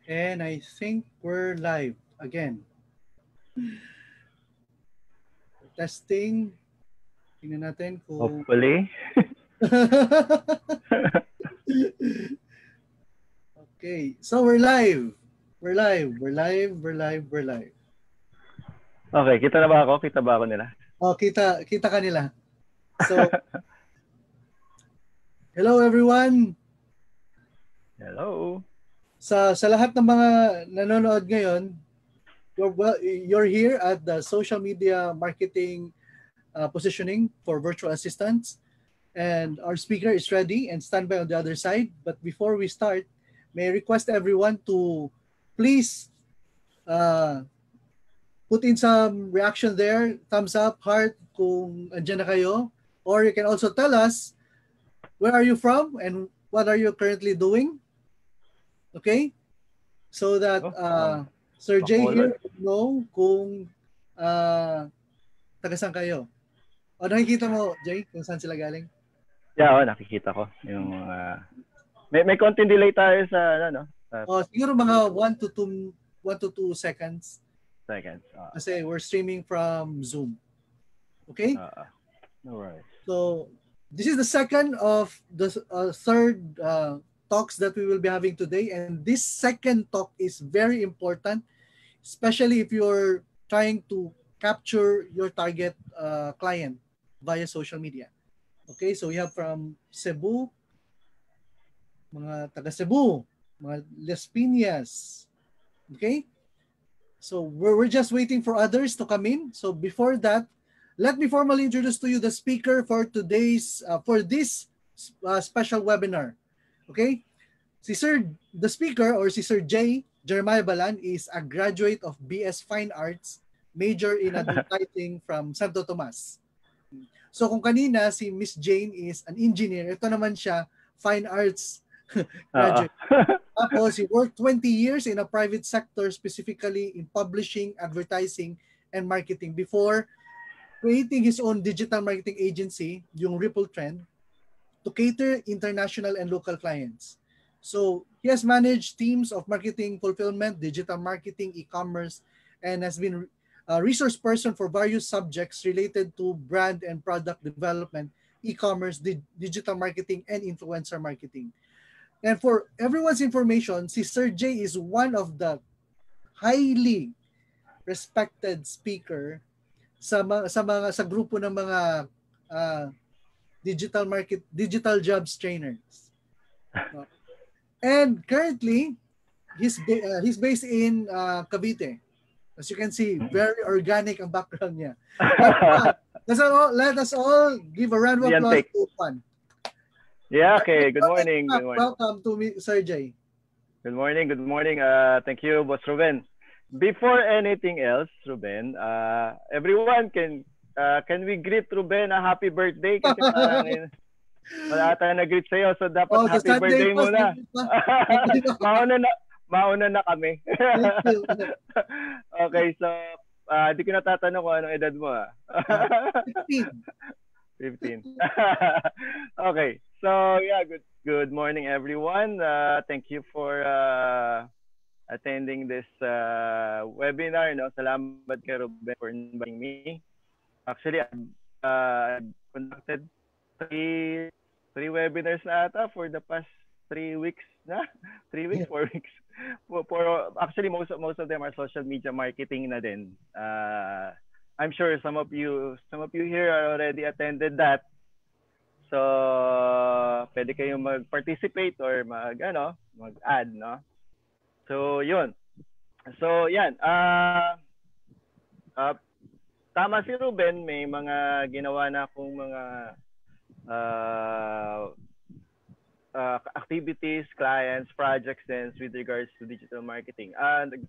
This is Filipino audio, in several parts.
And I think we're live again. Testing. Tingnan natin kung... Hopefully. Okay, so we're live. We're live. Okay, kita na ba ako? Kita ba ako nila? Oh, kita kanila. So, hello everyone. Hello. Sa lahat ng mga nanonood ngayon, you're here at the social media marketing positioning for virtual assistants, and our speaker is ready and standby on the other side. But before we start, may I request everyone to please put in some reaction there, thumbs up, heart kung andyan na kayo, or you can also tell us where are you from and what are you currently doing. Okay? So that Sir Jay here will know kung taga saan kayo. O nakikita mo, Jay, kung saan sila galing? Yeah, nakikita ko. Yung, may konting delay tayo sa ano. Siguro mga 1 to 2 seconds. Kasi we're streaming from Zoom. Okay? No worries. So, this is the second of the third talks that we will be having today. And this second talk is very important, especially if you're trying to capture your target client via social media. Okay, so we have from Cebu, mga taga Cebu, mga Las Piñas. Okay? So we're just waiting for others to come in. So before that, let me formally introduce to you the speaker for today's for this special webinar. Okay? The speaker or si Sir Jeremiah Balan is a graduate of BS Fine Arts, major in advertising from Santo Tomas. So kung kanina si Miss Jane is an engineer, ito naman siya Fine Arts graduate. Tapos he worked 20 years in a private sector, specifically in publishing, advertising, and marketing before creating his own digital marketing agency, yung Rippletrend, to cater international and local clients. So he has managed teams of marketing fulfillment, digital marketing, e-commerce, and has been a resource person for various subjects related to brand and product development, e-commerce, digital marketing, and influencer marketing. And for everyone's information, si Sir Jay is one of the highly respected speaker sa grupo ng mga digital jobs trainers. And currently, he's based in Cavite. As you can see, very organic ang background niya. Let us all give a round of applause to Juan. Yeah, okay. Good morning. Welcome to me, Sir Jay. Good morning. Thank you, Boss Ruben. Before anything else, Ruben, everyone can we greet Ruben a happy birthday? Kasi parang wala tayong nag-greet sa'yo, so dapat happy birthday muna. Mauna na kami. Okay, so di ko natatanong kung anong edad mo. 15. Okay, so yeah, good morning everyone. Thank you for attending this webinar. No? Salamat kay Ruben for inviting me. Actually, I've conducted three webinars na ata for the past 3 weeks na. 3 weeks, 4 weeks. Actually, most of them are social media marketing na din. I'm sure some of you here are already attended that. So, pwede kayong mag-participate or mag-add, no? So, yun. So, yan. Tama si Ruben, may mga ginawa na akong mga activities, clients, projects then with regards to digital marketing. And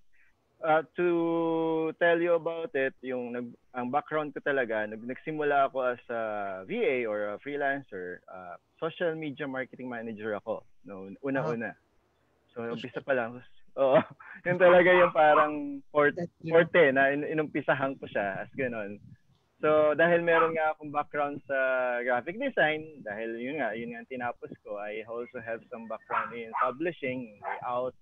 to tell you about it, ang background ko talaga, nagsimula ako as a VA or a freelancer, social media marketing manager ako, no, una-una. So, umpisa pa lang. Oo, yun talaga yung parang forte na inumpisahan ko siya as ganon. So, dahil meron nga akong background sa graphic design, dahil yun nga tinapos ko, I also have some background in publishing, layout,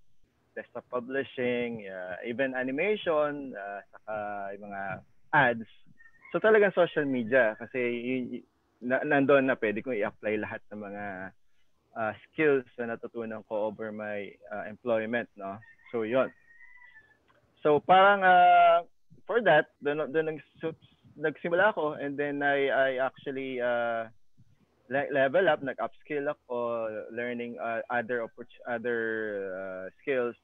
desktop publishing, even animation, saka yung mga ads. So talagang social media kasi nandoon na pwede kong i-apply lahat ng mga skills na natutunan ko over my employment, no? So yon. So parang for that, doon nagsimula ako, and then I actually level up, nag-upskill ako, learning other skills,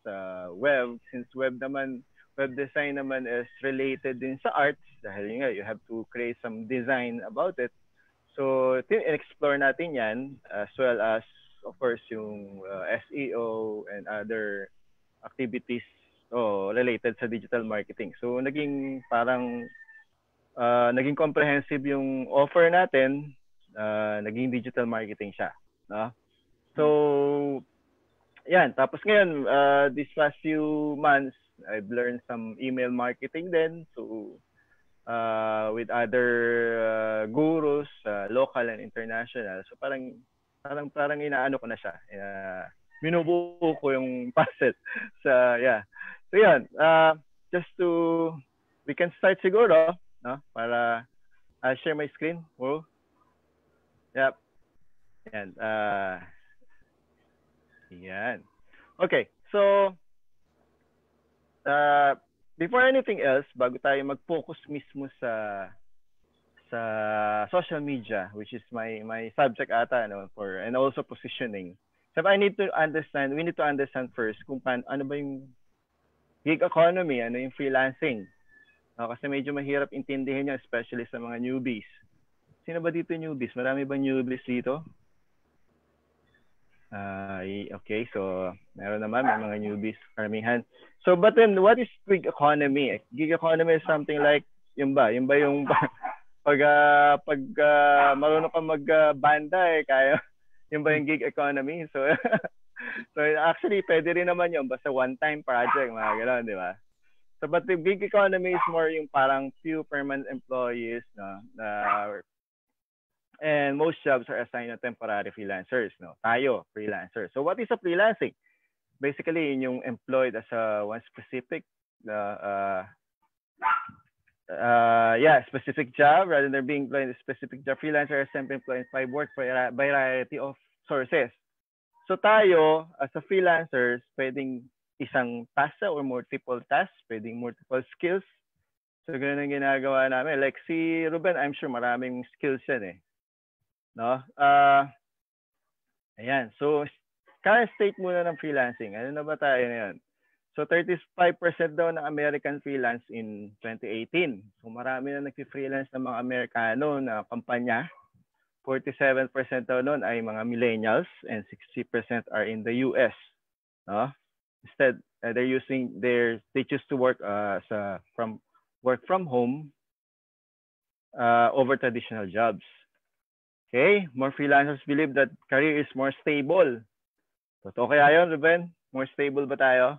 web, since web design naman is related din sa arts dahil nga you have to create some design about it. So explore natin yan, as well as of course yung SEO and other activities related sa digital marketing. So naging parang naging comprehensive yung offer natin. Naging digital marketing siya, no? So yan, tapos ngayon these past few months I've learned some email marketing then, so with other gurus, local and international. So parang inaano ko na siya, binubuo ko yung puzzle sa so yan, just to we can start siguro, no, para I'll share my screen. Yep. Yan. Yan. Okay. So, before anything else, bago tayo mag-focus mismo sa social media, which is my subject ata, no, and also positioning. So we need to understand first kung ano ba yung gig economy, ano yung freelancing. No, kasi medyo mahirap intindihin yan, especially sa mga newbies. Sino ba dito newbies? Marami ba newbies dito? Okay, so meron naman, may mga newbies, karamihan. So, but then, what is gig economy? Gig economy is something like, yun ba yung pag marunong ka mag-banda, kaya, yun ba yung gig economy? So, so actually, pwede rin naman yun, basta one-time project, mga gano'n, di ba? So, but the gig economy is more yung parang few permanent employees, no, and most jobs are assigned to temporary freelancers, no? Tayo, freelancer. So what is a freelancing? Basically, yun yung employed as a one specific specific job rather than being employed in a specific job. Freelancer is simply employed by work for a variety of sources. So tayo, as a freelancers, pwedeng isang task or multiple tasks, pwedeng multiple skills. So ganun ang ginagawa namin. Like si Ruben, I'm sure maraming skills yan, no? Ayan. So, current state muna ng freelancing. Ano na ba tayo ngayon? So, 35% daw ng American freelance in 2018. So, marami na nag-freelance ng mga Amerikano na kampanya. 47% daw nun ay mga millennials and 60% are in the US. No? Instead, they choose to work from home over traditional jobs. Okay, more freelancers believe that career is more stable. Totoo kaya yun, Ruben? More stable ba tayo?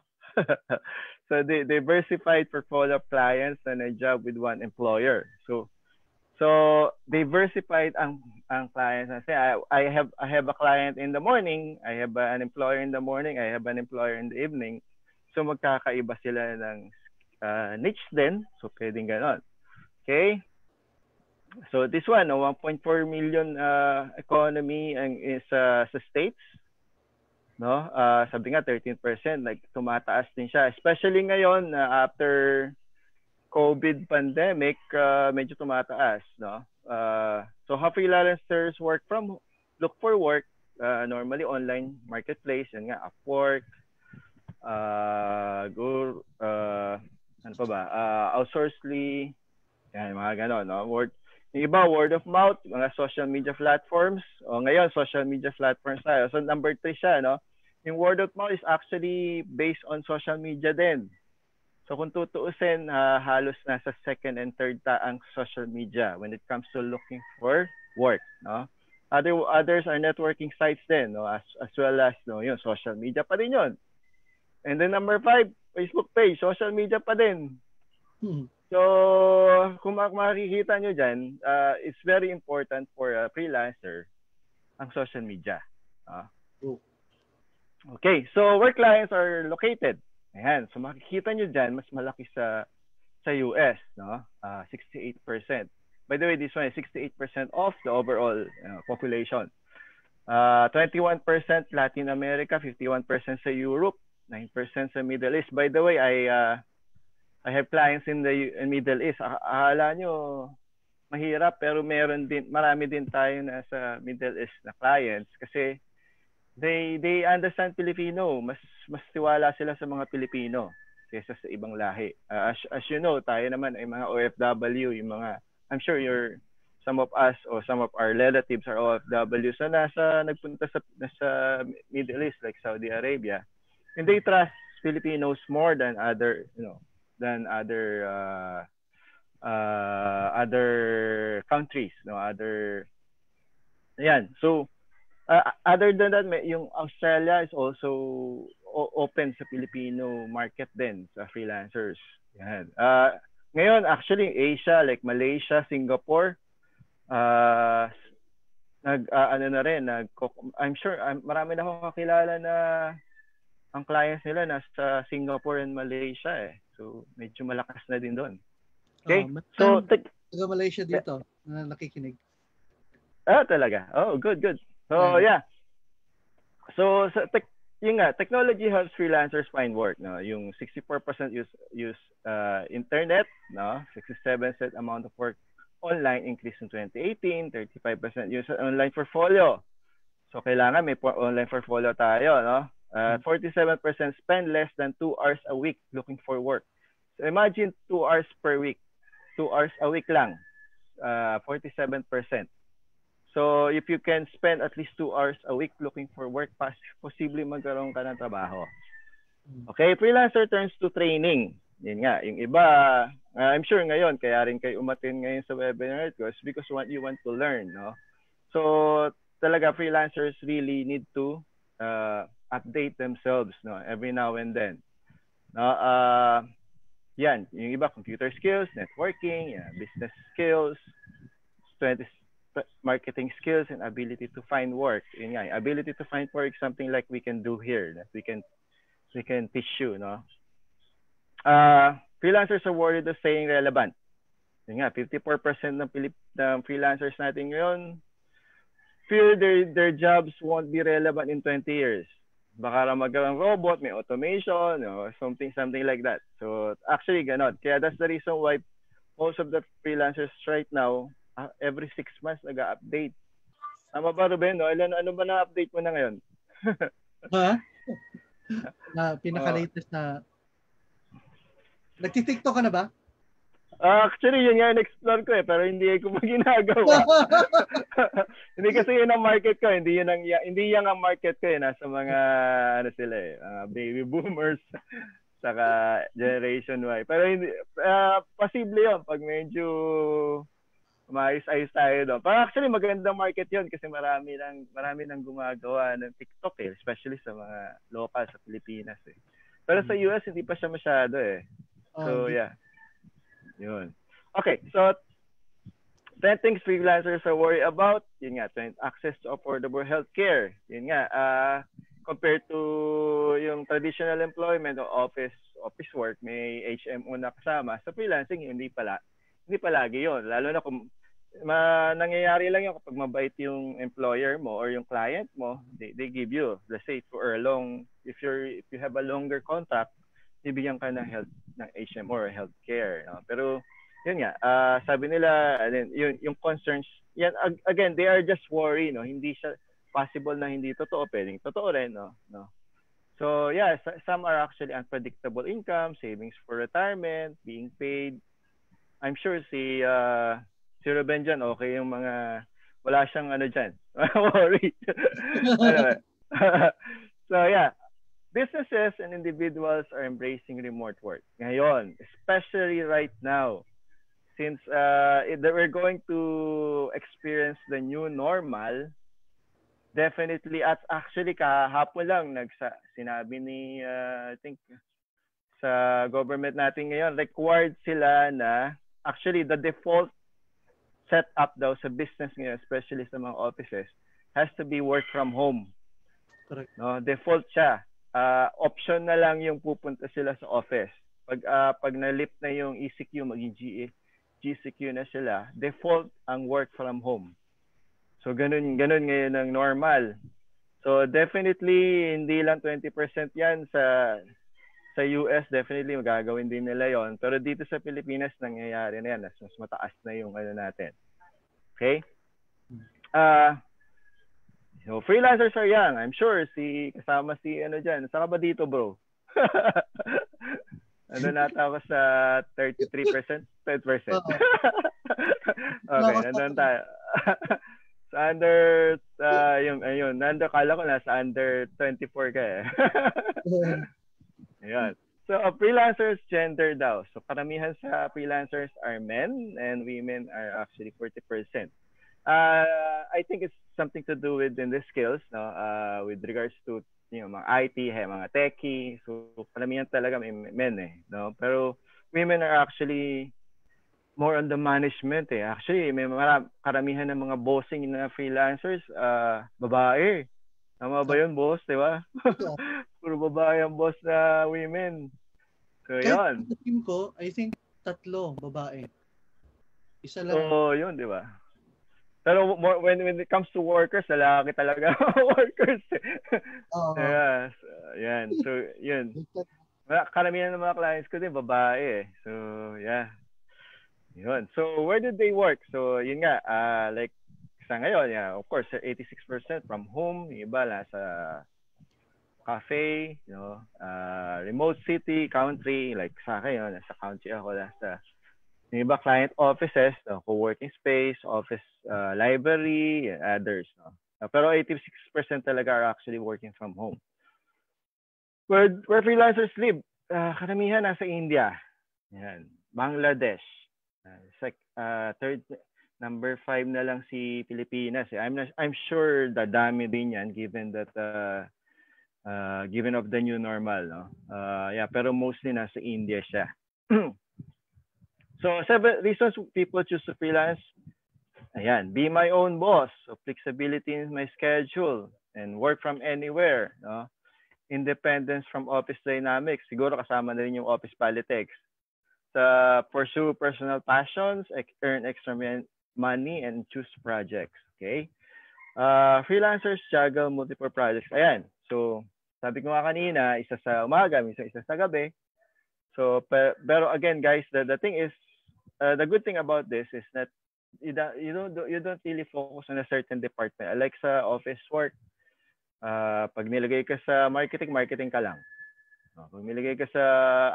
So, diversified portfolio of clients and a job with one employer. So diversified ang clients. I have a client in the morning, I have an employer in the morning, I have an employer in the evening. So, magkakaiba sila ng niche din. So, pwedeng ganon. Okay? So this one, 1.4 million economy is sa states, no? Sabi nga 13%, like tumataas din siya, especially ngayon after COVID pandemic, medyo tumataas, no? So how freelancers look for work, normally online marketplace, yan nga, Upwork, ano pa ba? Outsourcely, yan, mga ganon, no? Yung iba, word of mouth, mga social media platforms. Ngayon, social media platforms tayo. So, number 3 siya, no? Yung word of mouth is actually based on social media din. So, kung tutuusin, halos nasa second and third ang social media when it comes to looking for work, no? Others are networking sites din, no? As well as, no, yun, social media pa din yun. And then number 5, Facebook page, social media pa din. So, kung makikita nyo dyan, it's very important for a freelancer ang social media. Okay, so where clients are located. Ayan, so makikita nyo dyan, mas malaki sa US, no? 68%. By the way, this one is 68% of the overall population. 21% Latin America, 51% sa Europe, 9% sa Middle East. By the way, I have clients in the Middle East. Akala nyo mahirap, pero marami din tayo na sa Middle East na clients kasi they understand Filipino. Mas tiwala sila sa mga Pilipino kaysa sa ibang lahi. As you know, tayo naman ay mga OFW, yung mga, I'm sure some of us or some of our relatives are OFW so nagpunta sa Middle East like Saudi Arabia, and they trust Filipinos more than other countries, no, ayan. So other than that, yung Australia is also open sa Filipino market din sa freelancers. Yan. Ngayon, actually, Asia, like Malaysia, Singapore, I'm sure, marami na akong kakilala na ang clients nila nasa Singapore and Malaysia eh. So, medyo malakas na din doon. Okay? So, taga Malaysia dito na nakikinig. Talaga? Oh, good. So, yeah. So, yung nga, technology helps freelancers find work, no? Yung 64% use internet, no? 67% amount of work online increase in 2018, 35% use online portfolio. So, kailangan may online portfolio tayo, no? 47% spend less than 2 hours a week looking for work. So, imagine 2 hours per week. 2 hours a week lang. 47%. So, if you can spend at least 2 hours a week looking for work, posible magkaroon ka ng trabaho. Okay, freelancer turns to training. Yun nga, yung iba, I'm sure ngayon, kaya rin kayo umattend ngayon sa webinar because you want to learn, no? So, talaga, freelancers really need to update themselves, no, every now and then. No, yan, yung iba, computer skills, networking, business skills, marketing skills, and ability to find work. Yun nga, ability to find work, something like we can do here, that we can teach you, no? Freelancers are worried of staying relevant. Yun nga, 54% ng freelancers natin ngayon fear their jobs won't be relevant in 20 years. Baka magkaroon robot, may automation, or something like that. So, actually, ganon. Kaya that's the reason why most of the freelancers right now, every 6 months, nag-update. Tama ba, Ruben? No? Ano ba na-update mo na ngayon? Pinaka-latest na... Nagti-TikTok ka na ba? Actually, yun nga in-explore ko pero hindi ko ginagawa. Hindi kasi yun ang market ko. Hindi yan ang market ko. Nasa mga, baby boomers, saka Generation Y. Pero hindi, posible yun pag medyo maayos-ayos tayo doon. Pero actually, magandang market yun kasi marami nang gumagawa ng TikTok especially sa mga local sa Pilipinas Pero sa US, hindi pa siya masyado So, yeah. Yun. Okay, so 10 things freelancers are worried about. Yun nga, access to affordable healthcare. Yun nga, compared to yung traditional employment o office work, may HMO na kasama. Sa freelancing, hindi palagi yun. Lalo na kung nangyayari lang yun kapag mabait yung employer mo or yung client mo, they give you, let's say, if you have a longer contract, bibigyan ka ng HMO or healthcare. No? Pero, yun nga, sabi nila, yung concerns, yan, again, they are just worried, no? Hindi siya possible na hindi totoo, pwedeng totoo rin, no? So, yeah, some are actually unpredictable income, savings for retirement, being paid. I'm sure si Ruben dyan, okay yung mga, wala siyang dyan, worry. Anyway. So, yeah. Businesses and individuals are embracing remote work. Ngayon, especially right now, since we're going to experience the new normal, definitely, at actually kahapon lang sinabi ni, I think, sa government natin ngayon, required sila na, actually, the default setup daw sa business ngayon, especially sa mga offices, has to be work from home. Correct. No, default siya. Option na lang yung pupunta sila sa office. Pag na-lift na yung ECQ, maging GCQ na sila, default ang work from home. So ganun ngayon ang normal. So definitely hindi lang 20% 'yan sa US, definitely magagawin din nila 'yon. Pero dito sa Pilipinas nangyayari na 'yan. Mas mataas na yung ano natin. Okay? So freelancers are young. I'm sure kasama si ano diyan. Saka ba dito, bro? Ano nata ako sa 33%, 10%. Okay, nandun tayo. Sa under, ayun, kala ko nasa under 24 ka eh. Ayan. So, freelancers gender daw. So, karamihan sa freelancers are men and women are actually 40%. I think it's something to do with the skills, no? With regards to mga IT, mga techie. So, karamihan talaga may men eh, no? Pero women are actually more on the management eh. Actually, may karamihan ng mga bossing na freelancers, babae. Tama ba yun, boss? Di ba? Puro babae ang boss na women. So, yun. Sa team ko, I think 3 babae. Isa lang. So, yun, di ba? Pero when it comes to workers, lalaki talaga workers. Yes. Yan. So, yun. Karamihan ng mga clients ko din, babae eh. So, yeah. Yun. So, where did they work? So, yun nga, like, sa ngayon, yeah, of course, 86% from home, yung iba nasa cafe, remote city, country, like sa akin, nasa country ako, nasa yung iba client offices, co-working space, office library, and others. No? Pero 86% talaga are actually working from home. Where freelancers live, karamihan nasa India, yan, Bangladesh. It's like number 5 na lang si Pilipinas. I'm sure dadami din yan given that given of the new normal, no? Yeah, pero mostly nasa India siya. So 7 reasons people choose to freelance. Ayan, be my own boss, so flexibility in my schedule and work from anywhere, no? Independence from office dynamics. Siguro kasama na rin yung office politics. Pursue personal passions, earn extra money, and choose projects. Okay? Freelancers juggle multiple projects. Ayan. So, sabi ko nga kanina, isa sa umaga, isa sa gabi. So, pero again, guys, the thing is, the good thing about this is that you don't really focus on a certain department. Like sa office work, pag nilagay ka sa marketing ka lang. Pag nilagay ka sa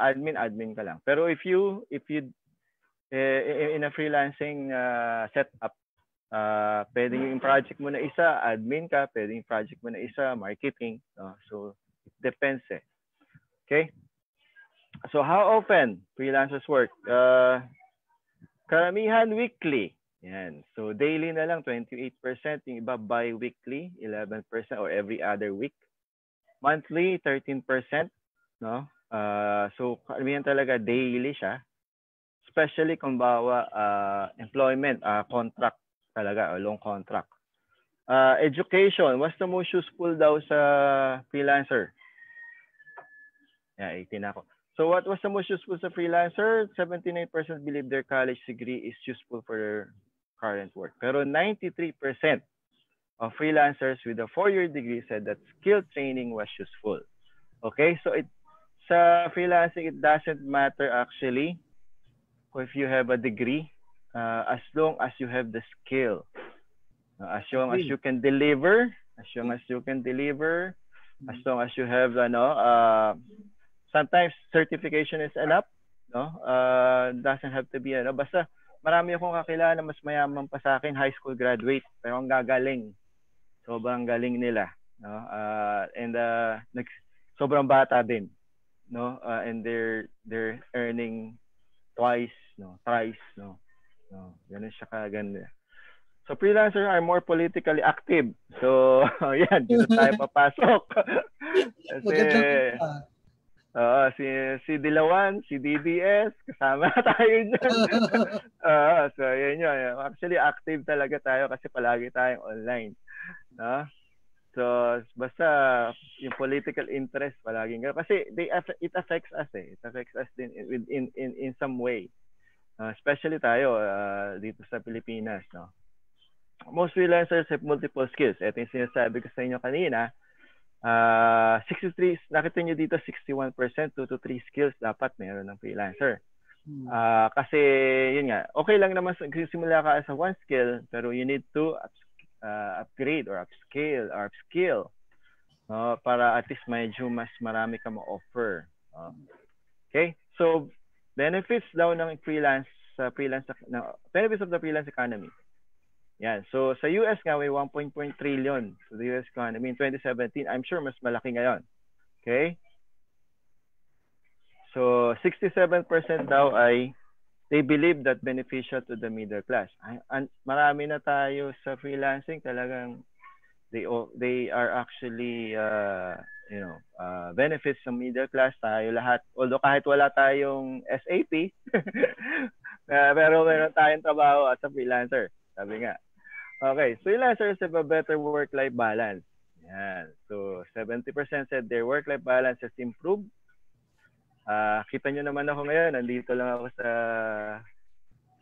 admin ka lang. Pero if you in a freelancing setup, pwedeng yung project mo na isa, admin ka, pwedeng yung project mo na isa, marketing. So, it depends eh. Okay? So, how often freelancers work? Karamihan weekly. Yan. So, daily na lang, 28%. Yung iba bi-weekly, 11%, or every other week. Monthly, 13%. No? So, karamihan talaga daily siya. Especially kung bawa employment, contract talaga, or long contract. Education, what's the most useful daw sa freelancer? Yeah, 18 ako. So what was the most useful sa freelancer? 79% believe their college degree is useful for their current work. Pero 93% of freelancers with a 4-year degree said that skill training was useful. Okay, so sa freelancing, it doesn't matter actually if you have a degree, as long as you have the skill, as long as you can deliver, as long as you have sometimes certification is enough, no? Doesn't have to be basta marami akong kakilala na mas mayaman pa sa akin, high school graduate, pero ang gagaling. Sobrang galing nila, no? And sobrang bata din, no? And they're earning twice, no? Thrice, no? Ganun siya kaganda. So freelancers are more politically active. So yan, dito tayo papasok. Kasi si Dilawan, si DDS, kasama tayo dyan. So yan yun. Actually active talaga tayo kasi palagi tayong online. No? So, basta yung political interest palaging ganun. Kasi it affects us eh. It affects us din in some way. Especially tayo dito sa Pilipinas, no? Most freelancers have multiple skills. Ito yung sinasabi ko sa inyo kanina. 63, nakita nyo dito 61%, 2 to 3 skills dapat meron ng freelancer. Kasi yun nga, okay lang naman simula ka sa one skill, pero you need to upgrade or upskill para at least medyo mas marami ka ma-offer. Okay? So, benefits daw ng benefits of the freelance economy. Yan. So, sa US nga, may 1.1 trillion sa the US economy in 2017. I'm sure mas malaki ngayon. Okay? So, 67% daw ay they believe that beneficial to the middle class. Marami na tayo sa freelancing. Talagang they are actually, benefits sa middle class tayo lahat. Although kahit wala tayong SAP, pero meron tayong trabaho as a freelancer. Sabi nga. Okay, freelancers have a better work-life balance. Yan. So, 70% said their work-life balance has improved. Kita nyo naman ako ngayon, nandito lang ako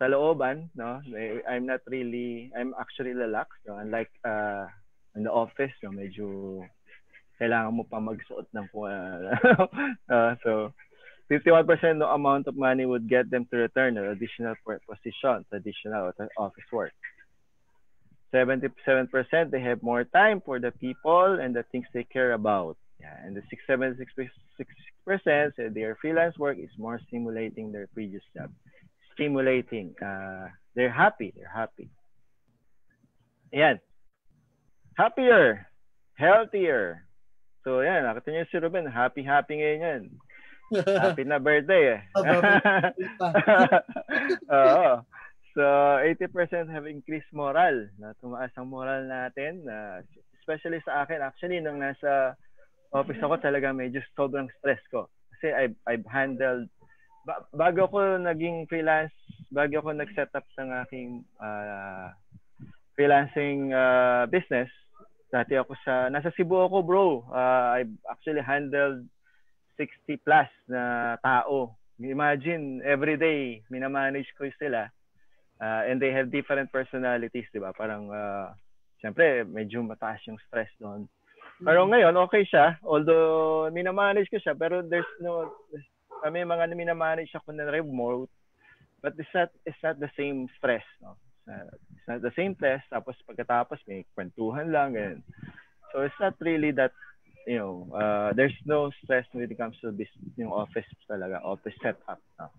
sa looban, no? I'm actually relaxed, no? Unlike in the office, no? Medyo kailangan mo pa magsuot ng so 51% no amount of money would get them to return an additional position, traditional office work. 77% they have more time for the people and the things they care about. Yeah, and the 76% said their freelance work is more stimulating their previous job. Stimulating. They're happy. Ayan. Happier. Healthier. So, yan. Nakita niyo si Ruben. Happy ngayon yan. Happy na birthday eh. Oo. So, 80% have increased moral. Tumaas ang moral natin. Especially sa akin. Actually, nung nasa office ako, talaga medyo sobrang stress ko. Kasi I've handled, bago ako naging freelance, bago ako nag-set up ng aking freelancing business, dati ako nasa Cebu ako, bro. I've actually handled 60 plus na tao. Imagine, every day, minamanage ko sila. And they have different personalities, di ba? Parang, siyempre, medyo mataas yung stress doon. Pero ngayon, okay siya. Although, minamanage ko siya, pero may mga minamanage ako na remote, but it's not the same stress, no? It's not the same stress, tapos pagkatapos may kwentuhan lang, and so it's not really that, there's no stress when it comes to this, yung office talaga, office setup, no?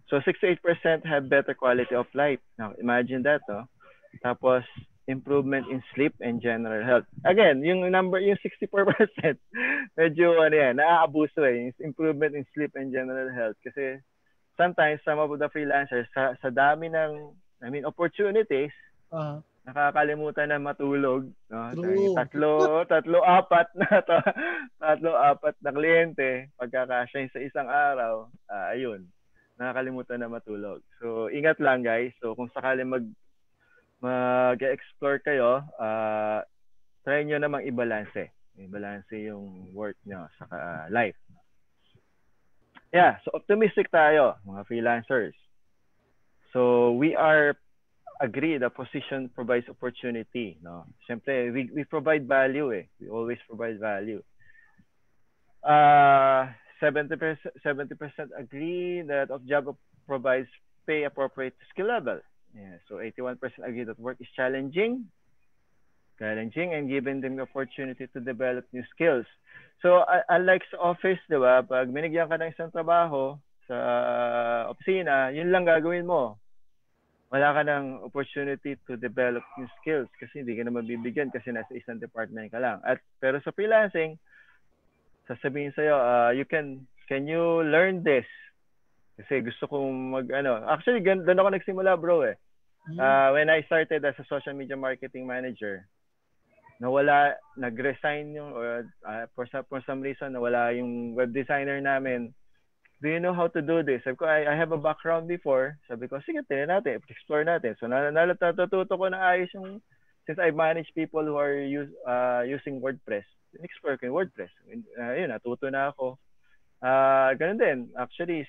So 68% have better quality of life. Now, imagine that, oh. Tapos, improvement in sleep and general health. Again, yung 64%, medyo naaabuso eh. Improvement in sleep and general health. Kasi sometimes, some of the freelancers, sa dami ng, opportunities, nakakalimutan na matulog. No? Tatlo, apat na kliyente, pagkakasya sa isang araw, ayun. Nakakalimutan na matulog. So, ingat lang guys. So, kung sakali mag-explore kayo, try nyo namang i-balance. I-balance yung work nyo sa life. Yeah, so optimistic tayo, mga freelancers. So, we agree the position provides opportunity. No? Siyempre, we provide value eh. We always provide value. 70% agree that job provides pay appropriate to skill level. Yeah, so 81% agree that work is challenging and giving them the opportunity to develop new skills. So unlike sa office, di ba, pag binigyan ka ng isang trabaho sa opisina, yun lang gagawin mo. Wala ka ng opportunity to develop new skills kasi hindi ka na mabibigyan kasi nasa isang department ka lang. Pero sa freelancing, sasabihin sa'yo, can you learn this? Kasi gusto kong actually, doon ako nagsimula, bro, eh. When I started as a social media marketing manager, nag-resign for some reason, nawala yung web designer namin. Do you know how to do this? Sabi ko, I have a background before. Sabi ko, sige, tingnan natin, explore natin. So, natututo ko na ayos yung since I manage people who are using WordPress, in-explore ko yung WordPress. Yun, natuto na ako. Ganun din, actually,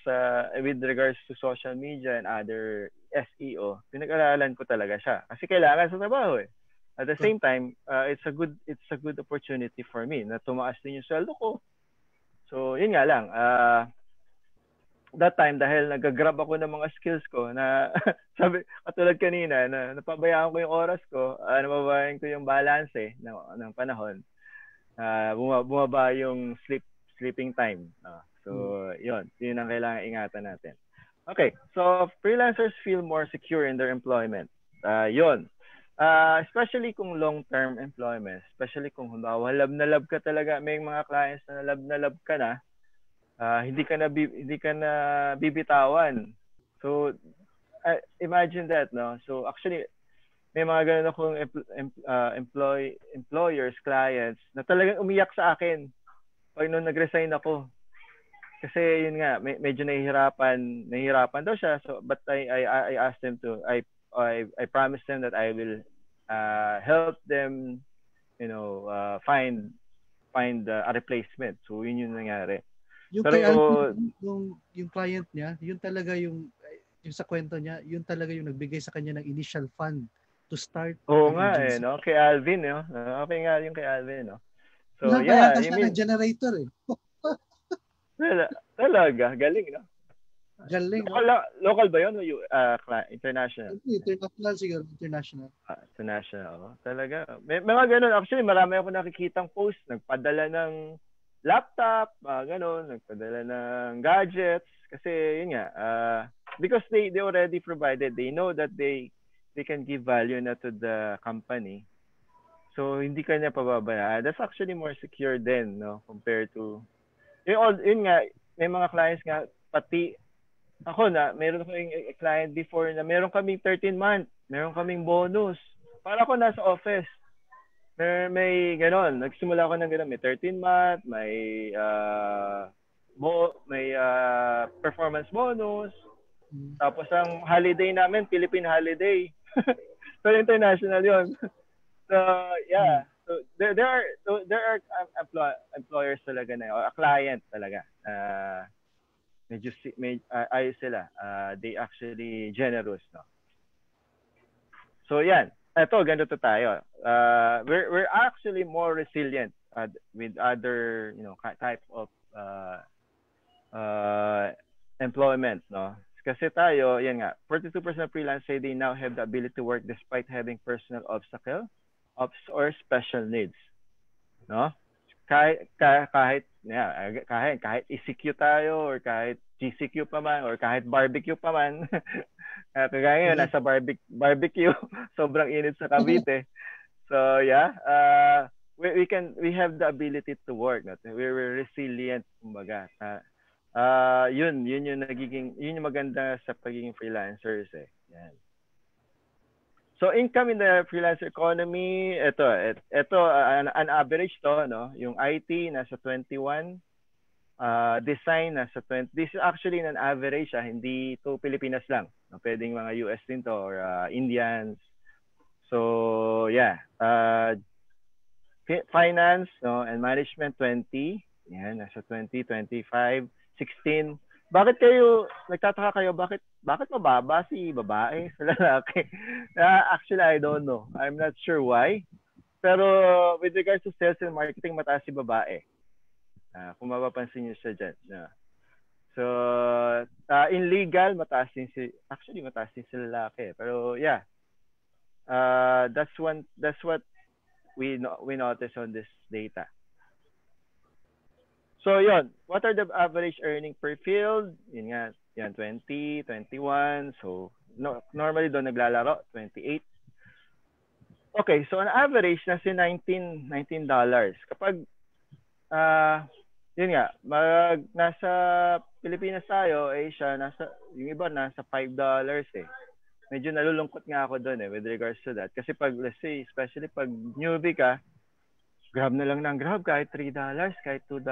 with regards to social media and other SEO, pinag-aralan ko talaga siya. Kasi kailangan sa trabaho eh. At the same time, it's a good opportunity for me na tumaas din yung sweldo ko. So, yun nga lang. That time, dahil nag-grab ako ng mga skills ko na, sabi, katulad kanina, na napabayaan ko yung oras ko, napabayaan ko yung balance ng panahon. Bumaba yung sleeping time. So, yun ang kailangan ingatan natin. Okay, so freelancers feel more secure in their employment. Yun. Especially kung long-term employment, especially kung halimbawa love na love ka talaga, may mga clients na love ka na, hindi ka na bibitawan. So imagine that, no? So actually may mga ganun akong employers, clients na talagang umiyak sa akin pag nung nag-resign ako. Kasi yun nga, medyo nahihirapan daw siya. So but I asked them to I promised them that I will help them, find a replacement. So yun yung nangyari. Yung kay Alvin, yung client niya, yun talaga yung sa kwento niya, yun talaga yung nagbigay sa kanya ng initial fund to start. Oo nga agency. No? Kay Alvin, no? Okay nga yung kay Alvin, no? So, yeah, siya ng generator eh. Talaga, galing, no? Galing. Local ba yun o international? International siguro, international. International, talaga. May mga ganun. Actually, marami ako nakikitang post. Nagpadala ng laptop, ganun. Nagpadala ng gadgets. Kasi, yun nga, because they already provided. They know that they can give value na to the company. So, hindi ka niya pababayaan. That's actually more secure then, no? Compared to, yun nga, may mga clients nga, pati, ako na, meron akong client before na meron kaming 13 month, meron kaming bonus. Para ako nasa office. May ganon. Nagsimula ako ng ganon. May 13 month, may performance bonus. Tapos ang holiday namin, Philippine holiday. So international yon. So yeah. So there are employers talaga na, or a client talaga. Medyo ayos sila. They actually generous, no? So yan. Ito, ganito tayo. We're actually more resilient with other, type of employment, no? Kasi tayo, yan nga, 42% of freelance say they now have the ability to work despite having personal obstacle or special needs, no? Kahit ECQ tayo or kahit GCQ pa man or kahit barbecue pa man. Kagaya ngayon, nasa barbecue, sobrang init sa Cavite. So yeah, we have the ability to work. No? We're resilient, kumbaga. Yun yung maganda sa pagiging freelancers eh. Yan. So income in the freelancer economy, ito an average to, no? Yung IT nasa 21, design nasa 20. This is actually an average, hindi to Pilipinas lang. No? Pwedeng mga US din to or Indians. So yeah, finance, no, and management 20. Yan, nasa 20, 25, 16. Bakit nagtataka kayo, bakit mababa si babae sa lalaki? Actually, I don't know. I'm not sure why. Pero with regards to sales and marketing, mataas si babae. Kung mapapansin niyo siya dyan. So, in legal, mataas din si lalaki. Pero yeah, that's what we notice on this data. So, yun. What are the average earning per field? Yun nga, yan, 20, 21. So, normally doon naglalaro, 28. Okay, so on average, nasa $19. Kapag, yun nga, nasa Pilipinas tayo, Asia, yung iba nasa $5 eh. Medyo nalulungkot nga ako doon with regards to that. Kasi pag, let's say, especially pag newbie ka, grab na lang ng grab kahit $3, kahit $2.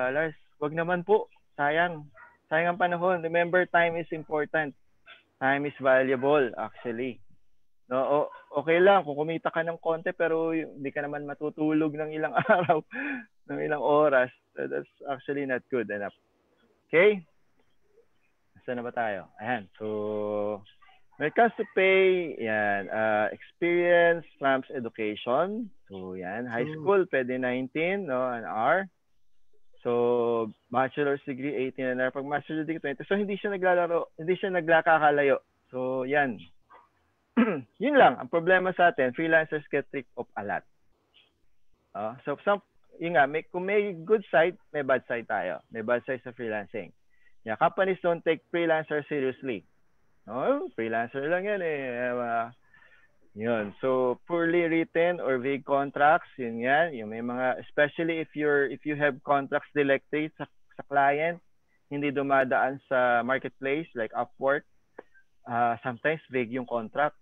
Wag naman po. Sayang ang panahon. Remember, time is important. Time is valuable, actually. No, okay lang kung kumita ka ng konti pero hindi ka naman matutulog ng ilang araw, ng ilang oras. That's actually not good enough. Okay? Saan na ba tayo? Ayan. So, when it comes to pay, yan, experience trumps education. So, yan, high school, pwede 19, no, an hour. So, bachelor's degree, 18 an hour. Pag master's degree, 20. So, hindi siya naglakakalayo. So, yan. Yun lang. Ang problema sa atin, freelancers get ripped off a lot. So, yun nga, kung may good side, may bad side tayo. May bad side sa freelancing. Yeah, companies don't take freelancers seriously. No, freelancer lang yan eh. Yun. So, poorly written or vague contracts, yun yan. Yung may mga, especially if you have contracts directly sa client, hindi dumadaan sa marketplace like Upwork, sometimes vague yung contract.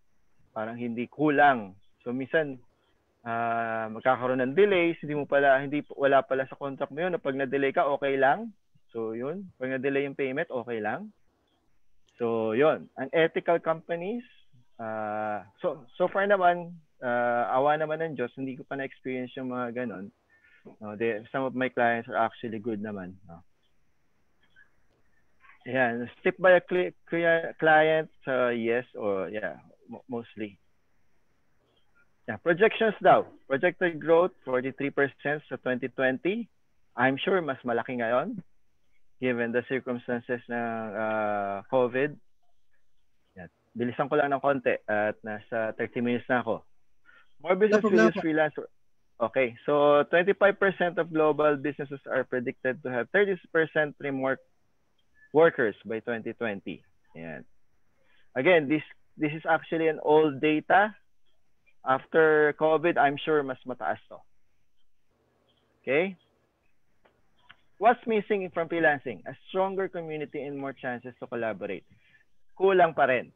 Parang hindi kulang. So, minsan, magkakaroon ng delays, wala pala sa contract mo yun. Pag na-delay ka, okay lang. So, yun. Pag na-delay yung payment, okay lang. So, yun. Unethical companies. So far naman, awa naman ng Diyos, hindi ko pa na-experience yung mga ganon. Some of my clients are actually good naman. No? Yan. Stick by a client, yes, or yeah, mostly. Yeah, projections daw. Projected growth, 43% sa 2020. I'm sure mas malaki ngayon, given the circumstances ng COVID. Yan. Bilisan ko lang ng konti at nasa 30 minutes na ako. More business will use freelance. Okay, so 25% of global businesses are predicted to have 30% remote workers by 2020. Yan. Again, this is actually an old data. After COVID, I'm sure mas mataas to. Okay? What's missing from freelancing? A stronger community and more chances to collaborate. Kulang pa rin.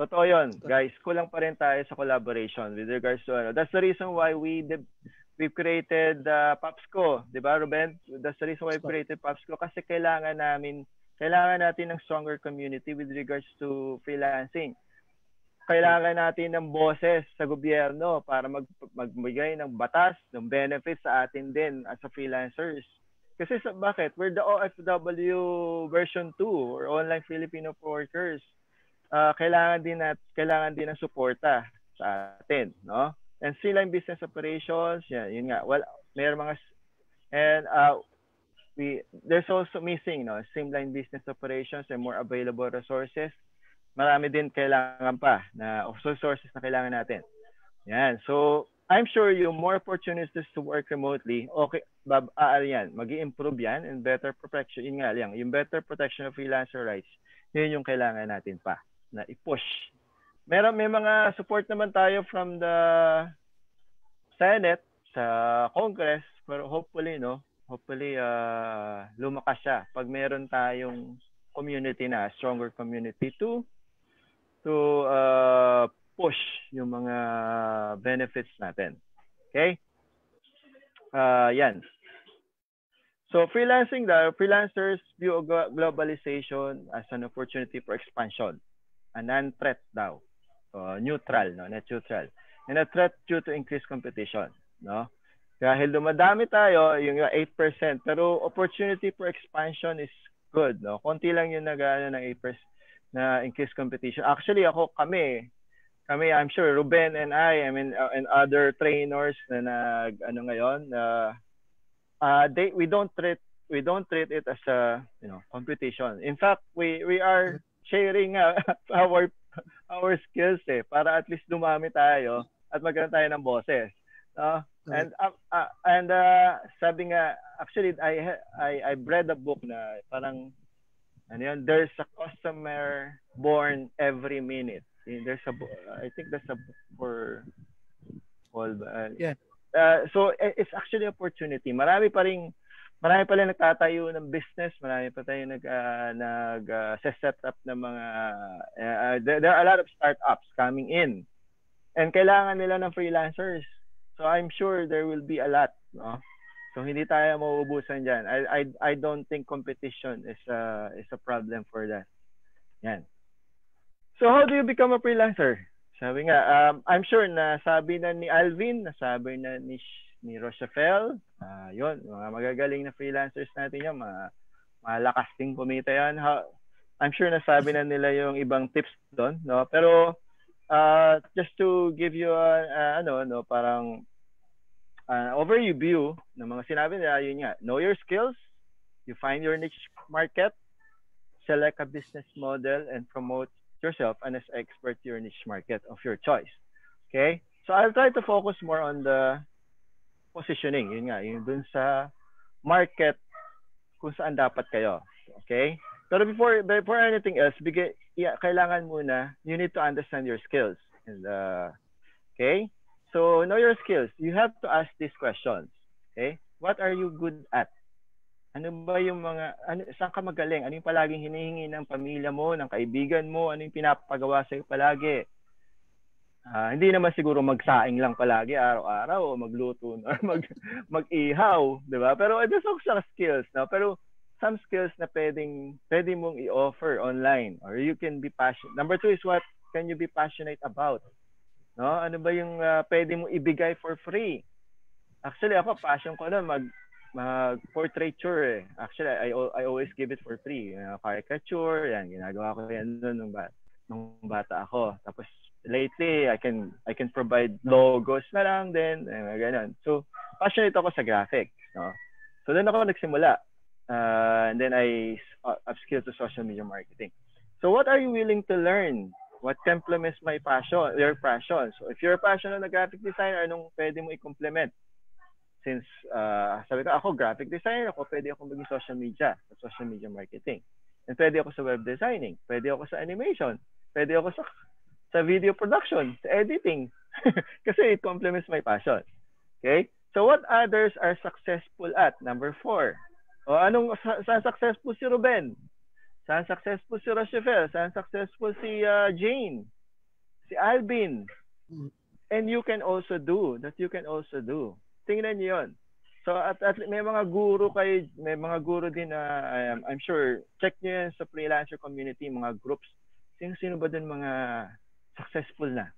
Totoo yun, guys. Kulang pa rin tayo sa collaboration with regards to That's the reason why we've created FOPSCo. Di ba, Ruben? That's the reason why we created FOPSCO kasi kailangan natin ng stronger community with regards to freelancing. Kailangan natin ng boses sa gobyerno para magbigay ng batas, ng benefits sa atin din as a freelancers. Kasi bakit? We're the OFW version 2 or online Filipino workers. Kailangan din ng suporta sa atin, no? And streamline business operations, yun nga. Well, mayroon mga there's also missing, no, streamline business operations and more available resources. Marami din kailangan pa na resources na kailangan natin. Yan. So, I'm sure yung more opportunities to work remotely, okay, mag-i-improve yan and better protection. Yun nga lang, yung better protection of freelancer rights, yun yung kailangan natin pa na i-push. May mga support naman tayo from the Senate, sa Congress, pero hopefully lumakas siya pag meron tayong community na, stronger community to push yung mga benefits natin. Okay? Yan. So, freelancers view globalization as an opportunity for expansion. A non-threat daw. Neutral, no? Net neutral. And a threat due to increased competition. No? Dahil dumadami tayo, yung 8%, pero opportunity for expansion is good. No? Konti lang yung ng 8%. Na increased competition. Actually, kami, I'm sure, Ruben and and other trainers na ngayon, we don't treat it as a, competition. In fact, we are sharing our skills para at least dumami tayo at magkaroon tayo ng boses. And sabi nga, actually, I read a book na parang there's a customer born every minute. I think that's a book for so it's actually opportunity. Marami pa rin nagtatayo ng business, marami pa tayo set up ng mga there are a lot of startups coming in. And kailangan nila ng freelancers. So I'm sure there will be a lot, no? So hindi tayo mauubusan diyan. I don't think competition is a problem for that. Yan. So how do you become a freelancer? Sabi nga, I'm sure na sabi na ni Alvin, nasabi na ni Rochelle, yun, mga magagaling na freelancers natin yan, malakas ding kumita yan. I'm sure nasabi na nila yung ibang tips doon, no? Pero just to give you parang overview ng mga sinabi nila, yun nga, know your skills, you find your niche market, select a business model, and promote yourself and as expert your niche market of your choice. Okay? So I'll try to focus more on the positioning. Yun nga, yun dun sa market kung saan dapat kayo. Okay? Pero before anything else, kailangan muna, you need to understand your skills. And, okay? So know your skills. You have to ask these questions. Okay? What are you good at? Ano ba yung saan ka magaling? Ano yung palaging hinihingi ng pamilya mo, ng kaibigan mo? Ano yung pinapagawa sa'yo palagi? Hindi naman siguro magsaing lang palagi araw-araw o magluto or mag-ihaw, di ba? Pero there's also skills, no? Pero some skills na pwede mong i-offer online or you can be passionate. Number 2 is what can you be passionate about? No? Ano ba yung pwede mong ibigay for free? Actually, ako, passion ko na mag-portraiture eh. Actually, I always give it for free. Caricature, yan. Ginagawa ko yan nung bata ako. Tapos, lately, I can provide logos na lang din. Ganun. So, passionate ako sa graphics. No? So, doon ako nagsimula. And then, I upskilled to social media marketing. So, what are you willing to learn? What complements your passion? So, if you're passionate na graphic designer, anong pwede mo i-complement? Since, sabi ko, ako graphic designer, pwede ako maging social media marketing. And pwede ako sa web designing, pwede ako sa animation, pwede ako sa video production, sa editing. Kasi it complements my passion. Okay? So what others are successful at? Number 4. O saan successful si Ruben? Saan successful si Rochelle? Saan successful si Jane? Si Alvin? And you can also do. Tingnan niyo yun. So, at may mga guru din na, I'm sure, check niyo yan sa freelancer community, mga groups. Sino ba dun mga successful na?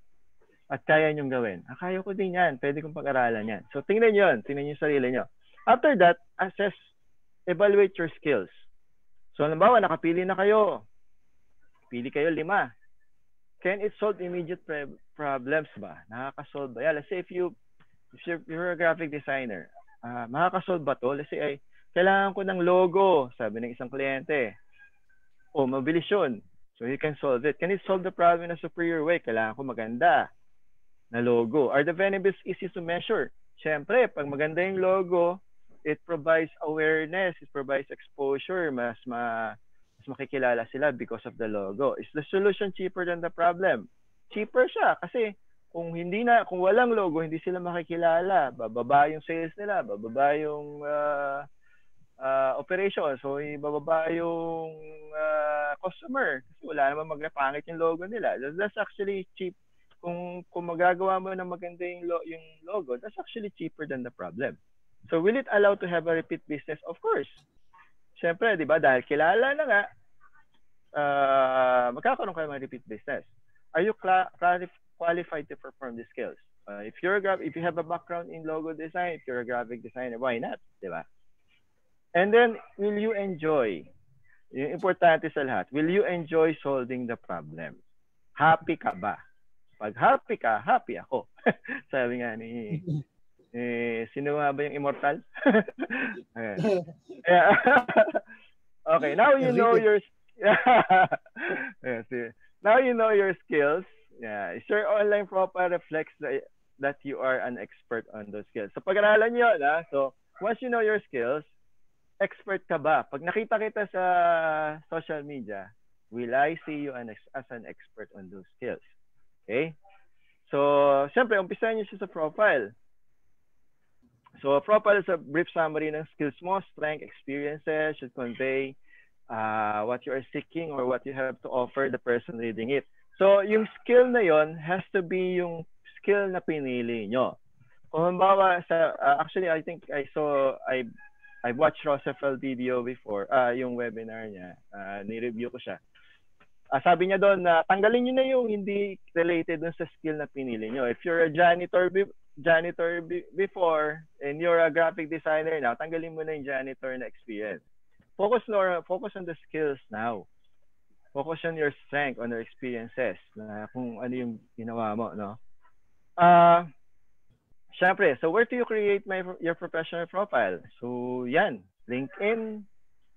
At kaya niyong gawin. Kaya ko din yan. Pwede kong pag-aralan yan. So, tingnan niyo yun. Tingnan niyo yung sarili niyo. After that, evaluate your skills. So, halimbawa, nakapili na kayo. Pili kayo 5. Can it solve immediate problems ba? Nakaka-solve ba? Yeah, let's say if you're a graphic designer, makakasolve ba to? Let's say, kailangan ko ng logo, sabi ng isang kliyente. Mabilis yun. So, you can solve it. Can it solve the problem in a superior way? Kailangan ko maganda na logo. Are the benefits easy to measure? Siyempre, pag maganda yung logo, it provides awareness, it provides exposure, mas makikilala sila because of the logo. Is the solution cheaper than the problem? Cheaper siya kasi kung walang logo, hindi sila makikilala. Bababa yung sales nila, bababa yung operation. So, bababa yung customer. Kasi wala naman magpangit yung logo nila. That's actually cheap. Kung magagawa mo ng maganda yung logo, that's actually cheaper than the problem. So, will it allow to have a repeat business? Of course. Siyempre, di ba, dahil kilala na nga, magkakaroon kayo ng repeat business. Are you qualified to perform the skills? If you have a background in logo design, if you're a graphic designer, why not? Diba? And then, will you enjoy? Yung importante sa lahat, will you enjoy solving the problem? Happy ka ba? Pag happy ka, happy ako. Sabi nga ni sino nga ba yung immortal? Okay, now you know your now you know your skills. Yeah, your online profile reflects that you are an expert on those skills. So pag-aralan niyo, so once you know your skills, expert ka ba? Pag nakita kita sa social media, will I see you as an expert on those skills? Okay? So, siyempre, umpisahan niyo siya sa profile. So, a profile is a brief summary ng skills mo, strength, experiences, should convey what you are seeking or what you have to offer the person reading it. So, yung skill na yon has to be yung skill na pinili nyo. Kung halimbawa, actually, I think I watched Rochelle video before, yung webinar niya, ni-review ko siya. sabi niya doon na tanggalin niyo na yung hindi related dun sa skill na pinili niyo. If you're a janitor before and you're a graphic designer now, tanggalin mo na yung janitor na experience. Focus on the skills now. Focus on your strength, on your experiences, na kung ano yung ginawa mo, no? Syempre, so where do you create your professional profile? So, yan. LinkedIn,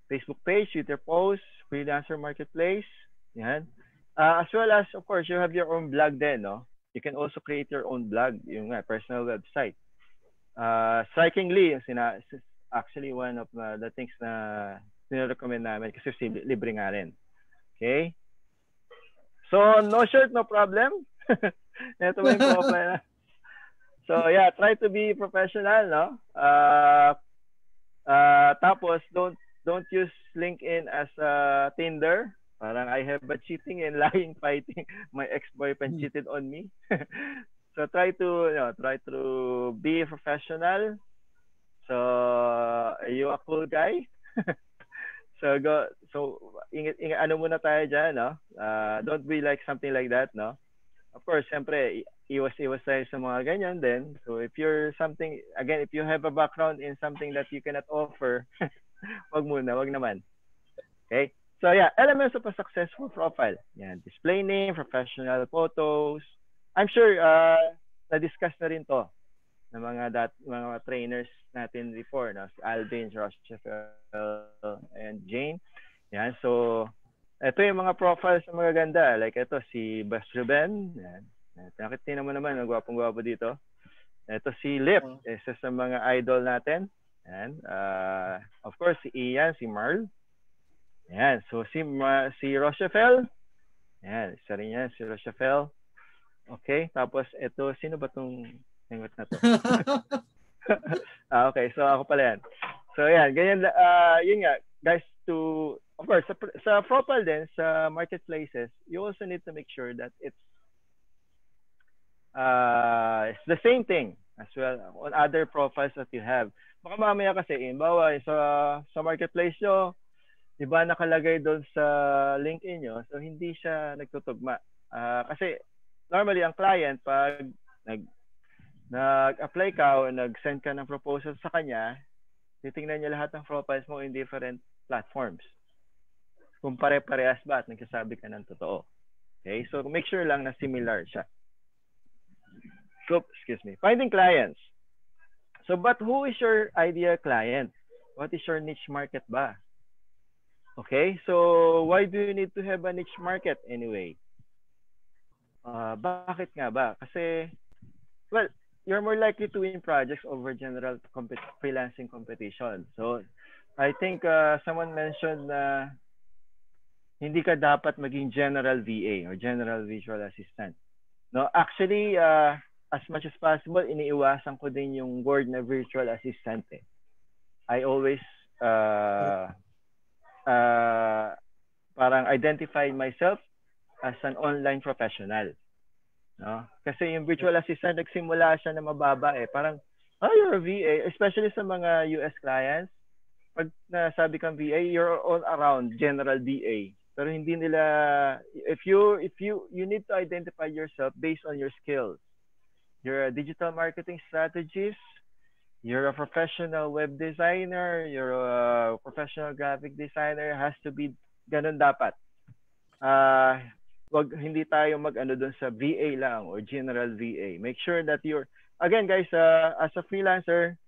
Facebook page, Twitter posts, freelancer marketplace, yan. As well as, of course, you have your own blog then, no? You can also create your own blog, yung personal website. Strikingly, actually one of the things na recommend namin kasi libre nga rin. Okay? So, no shirt, no problem. Ito ba yung profile? So, yeah, try to be professional, no? Tapos, don't use LinkedIn as Tinder. Parang I have a cheating and lying fighting. My ex-boyfriend cheated on me. So, try to be professional. So, are you a cool guy? So ano muna tayo dyan, no? Don't be like something like that, no? Of course, siyempre, iwas tayo sa mga ganyan din. So if you're something, again, if you have a background in something that you cannot offer, wag naman. Okay? So yeah, elements of a successful profile. Yan, display name, professional photos. I'm sure na-discuss na rin to ng mga trainers natin before, no? Si Alvin, Rochelle, and Jane. Yan, so ito yung mga profiles na mga ganda. Like ito, si Bas Ruben. Yan. Nakita mo naman, gwapong-gwapo dito. Ito si Lip, isa sa mga idol natin. Yan. Of course, si Ian, si Marl. Yan, so si Rochelle. Yan, isa rin yan, si Rochelle. Okay, tapos ito, sino ba itong hangot na to? Okay, so ako pala yan. So yan, ganyan, yun nga, guys, of course, sa profile din, sa marketplaces, you also need to make sure that it's the same thing as well on other profiles that you have. Baka mamaya kasi, bawa sa marketplace nyo, diba nakalagay doon sa LinkedIn nyo, so hindi siya nagtutugma. Kasi normally, ang client, pag nag-apply ka o nag-send ka ng proposal sa kanya, titingnan niya lahat ng profiles mo in different platforms. Kung pare-parehas ba at nagsasabi ka ng totoo. Okay? So, make sure lang na similar siya. So, excuse me. Finding clients. So, but who is your ideal client? What is your niche market ba? Okay? So, why do you need to have a niche market anyway? Bakit nga ba? Kasi, well, you're more likely to win projects over general freelancing competition. So, I think someone mentioned na hindi ka dapat maging general VA or general virtual assistant. No, actually, as much as possible, iniiwasan ko din yung word na virtual assistant. I always parang identify myself as an online professional. No? Kasi yung virtual assistant, nagsimula siya na mababa Parang, you're a VA, especially sa mga US clients. Pag nasabi kang VA, you're all around general VA. Pero hindi nila, if you need to identify yourself based on your skills. You're a digital marketing strategist, you're a professional web designer, you're a professional graphic designer, has to be ganun dapat. Hindi tayo mag-ano doon sa VA lang or general VA. Make sure that again guys, as a freelancer,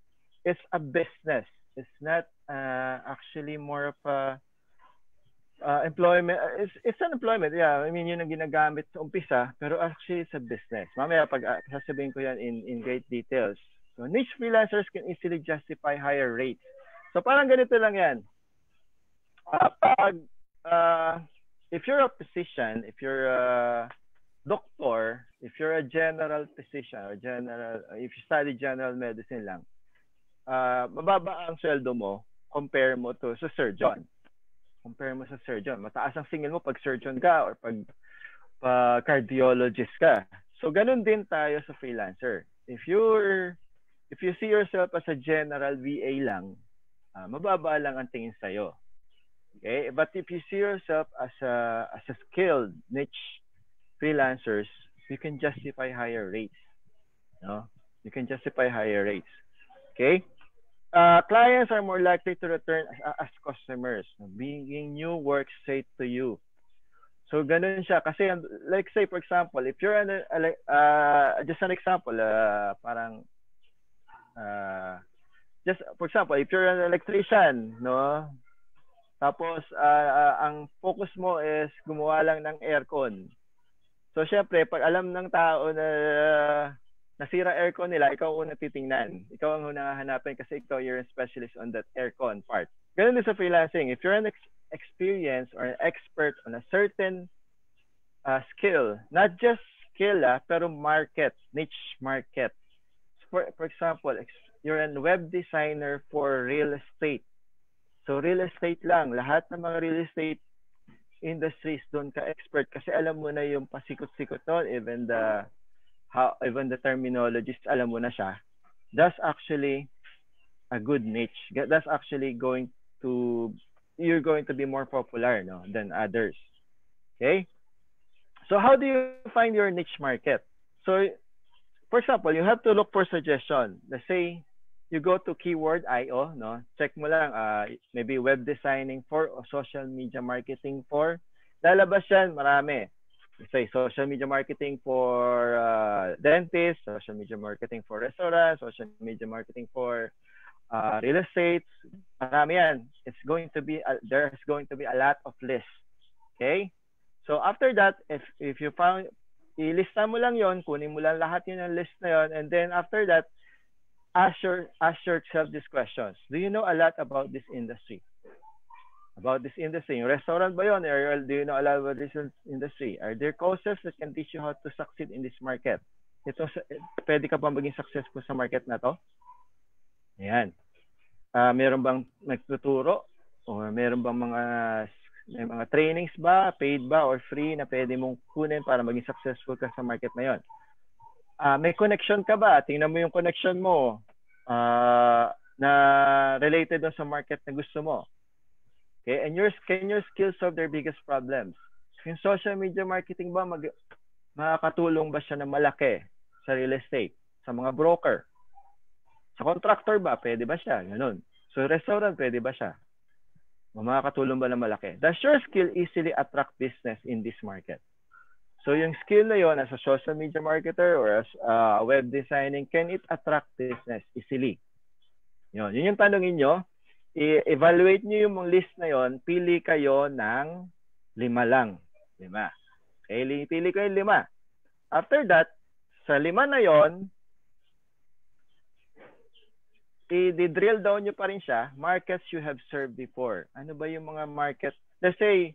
it's a business. It's not actually more of a employment. It's an employment, yeah. I mean, yun ang ginagamit sa umpisa, pero actually it's a business. Mamaya pag sasabihin ko yan in great details. So niche freelancers can easily justify higher rates. So parang ganito lang yan. If you're a physician, if you're a doctor, if you're a general physician or if you study general medicine lang, mababa ang sweldo mo compare mo to sa surgeon. Mataas ang singil mo pag surgeon ka or pag cardiologist ka. So ganun din tayo sa freelancer. If you see yourself as a general VA lang, mababa lang ang tingin sa'yo. Okay? But if you see yourself as a skilled niche freelancers, you can justify higher rates. No? You can justify higher rates. Okay? Clients are more likely to return as customers, bringing new work straight to you. So, ganun siya. Kasi, like say, for example, if you're just an example, parang, just, for example, if you're an electrician, no? Tapos, ang focus mo is gumawa lang ng aircon. So, syempre, pag alam ng tao na nasira aircon nila, ikaw ang unang titingnan. Ikaw ang unang hahanapin kasi ikaw, you're a specialist on that aircon part. Ganun din sa freelancing. If you're an experienced or an expert on a certain skill, not just skill, pero market, niche market. For example, you're a web designer for real estate. So, real estate lang. Lahat ng mga real estate industries doon ka expert kasi alam mo na yung pasikot-sikot noon, even the terminologies, alam mo na siya. That's actually a good niche. That's actually you're going to be more popular, no, than others. Okay? So how do you find your niche market? So, for example, you have to look for suggestion. Let's say you go to keyword.io, no? Check mo lang, maybe web designing for or social media marketing for. Lalabas yan, marami. Let's say social media marketing for dentists, social media marketing for restaurants, social media marketing for real estate. Marami yan. There's going to be a lot of lists. Okay? So after that, if you found, ilista mo lang yon, kunin mo lang lahat yun ng list na yon, and then after that, ask yourself these questions. Do you know a lot about this industry? About this industry. Yung restaurant ba yun? Or do you know a lot about this industry? Are there courses that can teach you how to succeed in this market? Pwede ka bang maging successful sa market na to? Ayan. Meron bang nagtuturo? Or meron bang may mga trainings ba, paid ba, or free na pwede mong kunin para maging successful ka sa market na yon? May connection ka ba? Tingnan mo yung connection mo na related sa market na gusto mo. Okay? And can your skills solve their biggest problems? Yung social media marketing ba, makakatulong ba siya na malaki sa real estate? Sa mga broker? Sa contractor ba? Pwede ba siya? Ganun. So, restaurant, pwede ba siya? Makakatulong ba na malaki? Does your skill easily attract business in this market? So, yung skill na yon as a social media marketer or as web designing, can it attract business easily? Yun yung tanongin nyo. I-evaluate nyo yung list na yon. Pili kayo ng 5 lang. 5. Okay, pili kayo 5. After that, sa 5 na yon, i-drill down nyo pa rin siya. Markets you have served before. Ano ba yung mga market? Let's say,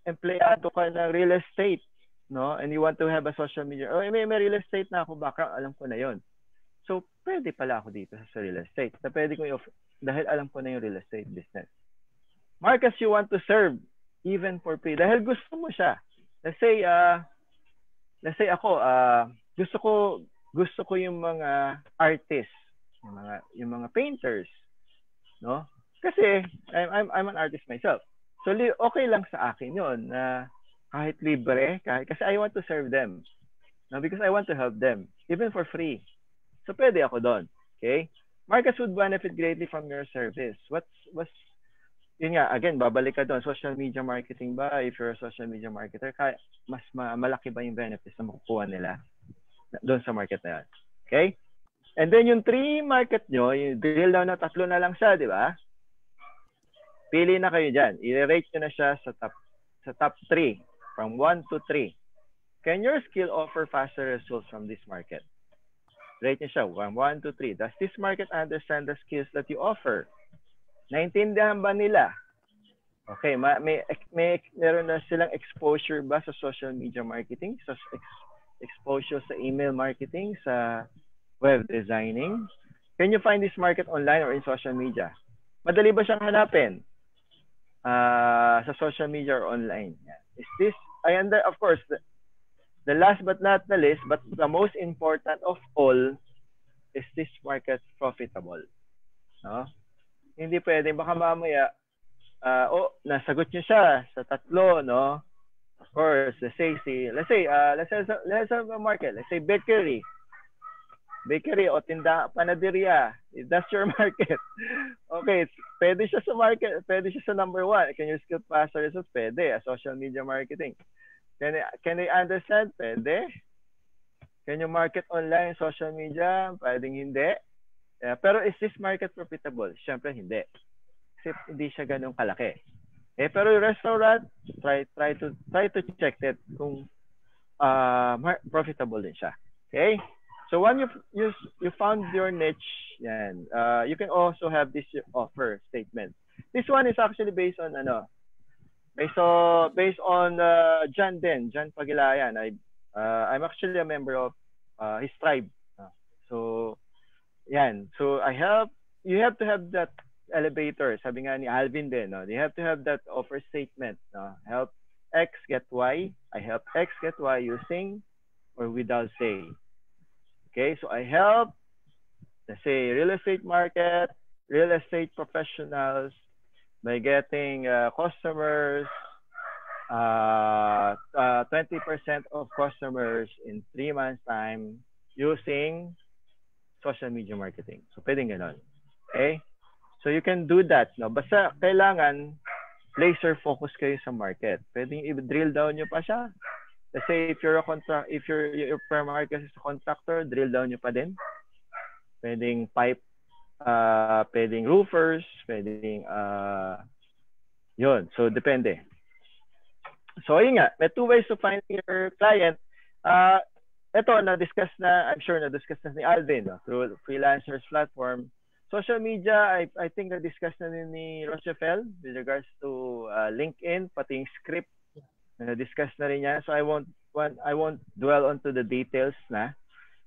empleyado ka ng real estate, no? And you want to have a social media. Oh, may real estate na ako, baka alam ko na yon. So, pwede pala ako dito sa real estate. Pwede ko dahil alam ko na yung real estate business. Markets you want to serve, even for free. Dahil gusto mo siya. Let's say ako, gusto ko yung mga artists, yung mga painters, no? Kasi I'm an artist myself. So, okay lang sa akin yun na kahit libre, kasi I want to serve them. No? Because I want to help them, even for free. So, pwede ako doon. Okay? Markets would benefit greatly from your service. Yun nga, again, babalik ka doon. Social media marketing ba? If you're a social media marketer, mas malaki ba yung benefits na makukuha nila doon sa market na yan? Okay? And then, yung 3 market nyo, yung drill down na 3 na lang siya, di ba? Pili na kayo dyan. I-rate nyo na siya sa top 3. From 1 to 3. Can your skill offer faster results from this market? Rate nyo siya. 1 to 3. Does this market understand the skills that you offer? Naintindihan ba nila? Okay. Meron na silang exposure ba sa social media marketing? Sa exposure sa email marketing? Sa web designing? Can you find this market online or in social media? Madali ba siyang hanapin? Sa social media or online. Is this, of course, the last but not the least, but the most important of all, is this market profitable? No? Hindi pwede, baka mamaya, nasagot niyo siya sa tatlo, no? Of course, let's say a market, let's say bakery o panaderia. That's your market. Okay, pwede siya sa market, pwede siya sa number 1. Can you skip past results? Pwede. Social media marketing. Can they understand? Pwede. Can you market online, social media? Pwedeng hindi. Pero is this market profitable? Siyempre hindi. Kasi hindi siya ganun kalaki. Pero yung restaurant, try to check it kung profitable din siya. Okay? So when you found your niche, yan, you can also have this offer statement. This one is actually based on John Pagilayan. I'm actually a member of his tribe. So yan. So you have to have that elevator. Sabi nga ni Alvin din, no? You have to have that offer statement. No? Help X get Y. I help X get Y using or without say. Okay, so I help, let's say, real estate market, real estate professionals by getting customers, 20% of customers in 3 months' time using social media marketing. So, pwedeng ganon. Okay? So, you can do that. No? Basta kailangan laser focus kayo sa market. Pwedeng i-drill down nyo pa siya. Let's say if your primary market is a contractor, drill down nyo pa din. Pwedeng pipe, pwedeng roofers, pwedeng yun. So depende. So yun nga, may 2 ways to find your client. Ito na-discuss na, I'm sure na-discuss na ni Alvin, no? Through freelancers platform. Social media, I think na-discuss na ni Rochefel with regards to LinkedIn, pati yung script. Na-discuss na rin yan. So I won't dwell onto the details na.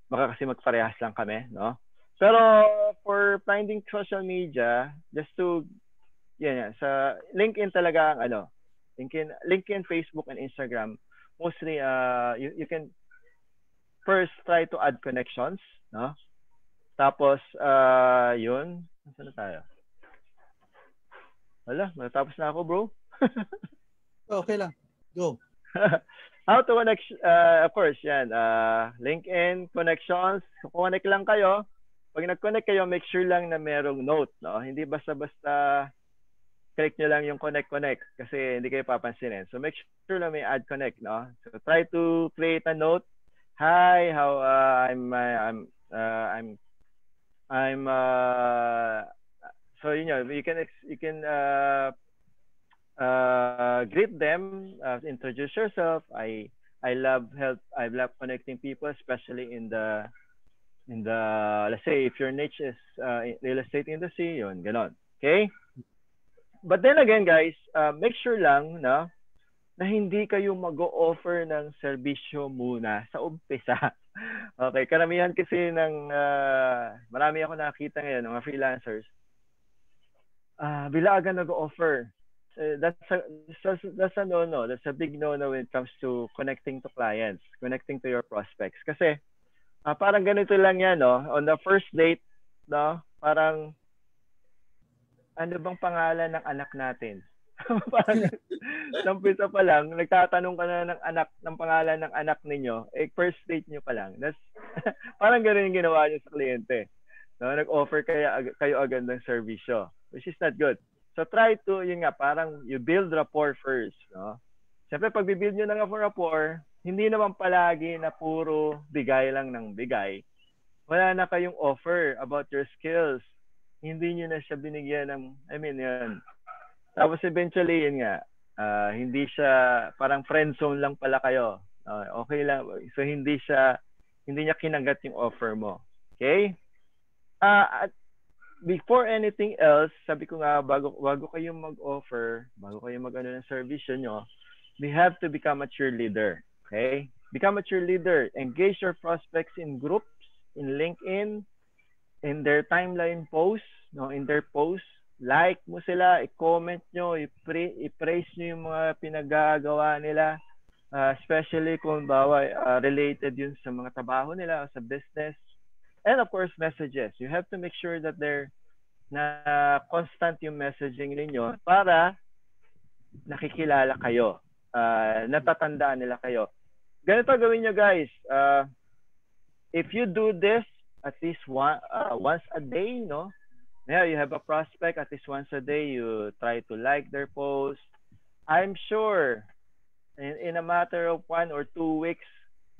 Baka kasi magparehas lang kami, no? Pero for finding social media, just to sa LinkedIn talaga ang LinkedIn, Facebook and Instagram, mostly you can first try to add connections, no? Tapos yun, saan na tayo? Wala, matapos na ako, bro. Okay lang. Go. How to connect, of course, yan. LinkedIn, connections. Connect lang kayo. Pag nag-connect kayo, make sure lang na merong note, no? Hindi basta-basta click nyo lang yung connect kasi hindi kayo papansinin. So make sure na may add connect, no? So try to create a note. Hi, how so you can greet them, introduce yourself. I love connecting people, especially in the let's say if your niche is real estate industry, yun, ganon. Okay? But then again, guys, make sure lang na hindi kayo mag-o-offer ng serbisyo muna sa umpisa. Okay, karamihan kasi ng marami ako nakita ngayon ng mga freelancers. Bilagan nag-o-offer. That's a no-no. That's a big no-no when it comes to connecting to clients, connecting to your prospects. Kasi parang ganito lang yan, no? On the first date, no? Parang ano bang pangalan ng anak natin? Parang nampisa pa lang, nagtatanong ka na ng pangalan ng anak ninyo, first date nyo pa lang. That's parang gano'n yung ginawa nyo sa kliyente. No? Nag-offer kayo agad ng servisyo, which is not good. So try to, yun nga, parang you build rapport first. No? Siyempre, pag bibuild nyo na nga for rapport, hindi naman palagi na puro bigay lang ng bigay. Wala na kayong offer about your skills. Hindi nyo na siya binigyan ng, yun. Tapos eventually, yun nga, hindi siya, parang friend zone lang pala kayo. Okay lang. So hindi niya kinagat yung offer mo. Okay? At before anything else, sabi ko nga, bago kayo mag-offer, bago kayo mag-ano ng service nyo, we have to become a cheerleader. Okay? Become a cheerleader. Engage your prospects in groups, in LinkedIn, in their timeline posts, no, in their posts. Like mo sila, i-comment nyo, i-praise nyo yung mga pinagagawa nila, especially kung related yun sa mga trabaho nila o sa business. And of course, messages. You have to make sure that they're na constant yung messaging ninyo para nakikilala kayo. Natatandaan nila kayo. Ganito gawin nyo, guys. If you do this at least once a day, no? Yeah, you have a prospect at least once a day, you try to like their post. I'm sure in a matter of 1 or 2 weeks,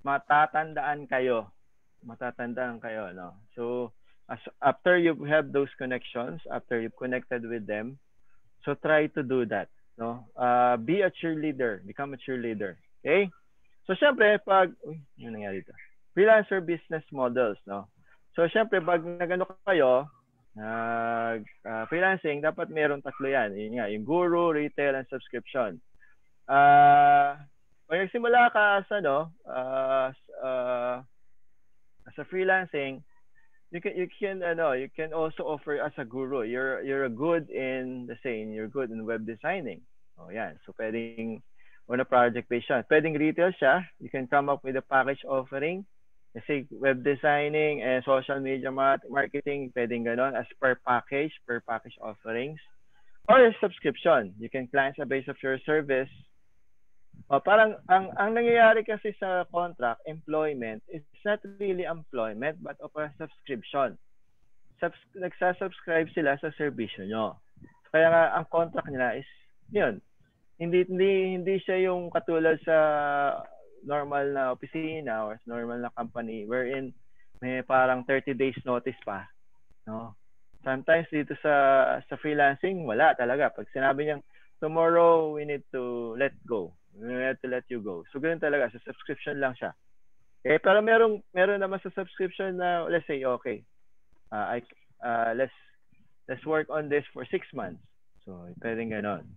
matatandaan kayo. Matatandaan kayo, no? So, after you have those connections, after you've connected with them, so try to do that, no? Be a cheerleader, become a cheerleader, okay? So, syempre, ano nangyari dito? Freelancer business models, no? So, syempre, pag nagano kayo, freelancing, dapat meron 3 yan. Yun nga, yung guru, retail, and subscription. Pag nagsimula ka sa, as a freelancing, you can also offer as a guru. You're good in you're good in web designing. Oh, yan. So, pwedeng on a project based siya. Pwedeng retail siya. You can come up with a package offering. Kasi web designing and social media marketing, pwedeng ganon as per package offerings. Or subscription. You can client sa base of your service. Parang ang nangyayari kasi sa contract, employment, is not really employment but of a subscription. Nagsasubscribe sila sa serbisyo nyo. Kaya nga, ang contract nila is, yun. Hindi siya yung katulad sa normal na opisina or normal na company wherein may parang 30 days notice pa, no? Sometimes dito sa freelancing, wala talaga. Pag sinabi niyang tomorrow we need to let go. We need to let you go. So ganoon talaga, sa subscription lang siya. Okay, pero meron naman sa subscription na let's say okay. Let's work on this for 6 months. So pwedeng ganoon.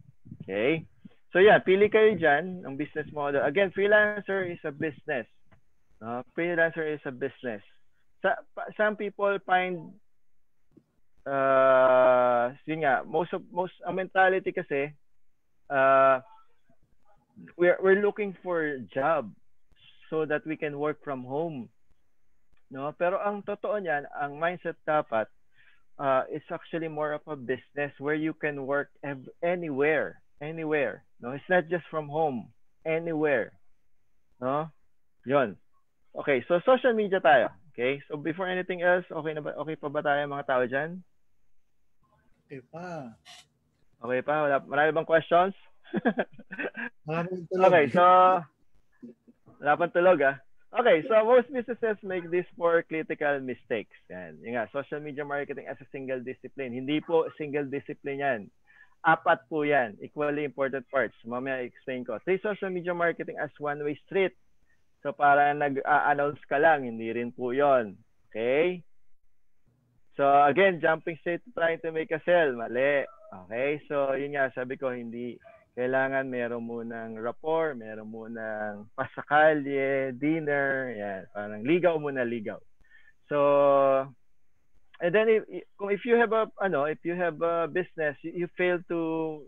Okay? So yeah, pili kayo dyan ng business model. Again, freelancer is a business. Freelancer is a business. Some people find yun nga, most ang mentality kasi we're looking for job so that we can work from home. No? Pero ang totoo niyan, ang mindset dapat is actually more of a business where you can work anywhere. No, it's not just from home, anywhere. No? Yun. Okay, so social media tayo. Okay? So before anything else, okay pa ba tayo mga tao dyan? Okay pa. Okay pa? Marami bang questions? Maraming tulog. Okay, so wala pang tulog Okay, so most businesses make these 4 critical mistakes. Yan. Yung nga, social media marketing as a single discipline. Hindi po single discipline yan. 4 po yan. Equally important parts. Mamaya explain ko. 3 social media marketing as one-way street. So, para nag-announce ka lang, hindi rin po yon. Okay? So, again, jumping straight to trying to make a sale. Mali. Okay? So, yun nga, sabi ko, hindi kailangan meron munang rapport, meron munang pasakalye, dinner, yan. Parang ligaw muna, ligaw. So, and then if you have a business, you fail to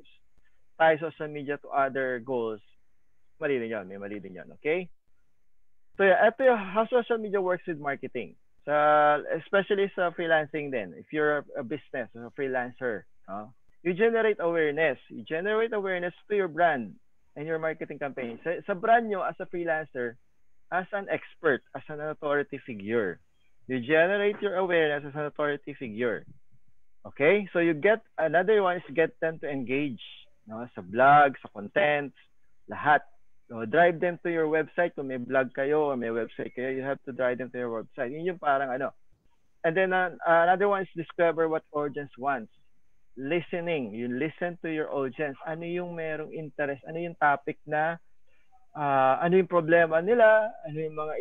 tie social media to other goals, may mali din yan, okay? So yeah, ito how social media works with marketing. So especially sa freelancing din. If you're a business, a freelancer, you generate awareness. You generate awareness to your brand and your marketing campaign. Sa brand nyo as a freelancer, as an expert, as an authority figure. You generate your awareness as an authority figure. Okay? So you get, another one is get them to engage. No? Sa blog, sa content, lahat. So drive them to your website. Kung may blog kayo or may website kayo, you have to drive them to your website. Yun yung parang And then another one is discover what audience wants. Listening. You listen to your audience. Ano yung merong interest? Ano yung topic na ano yung problema nila? Ano yung mga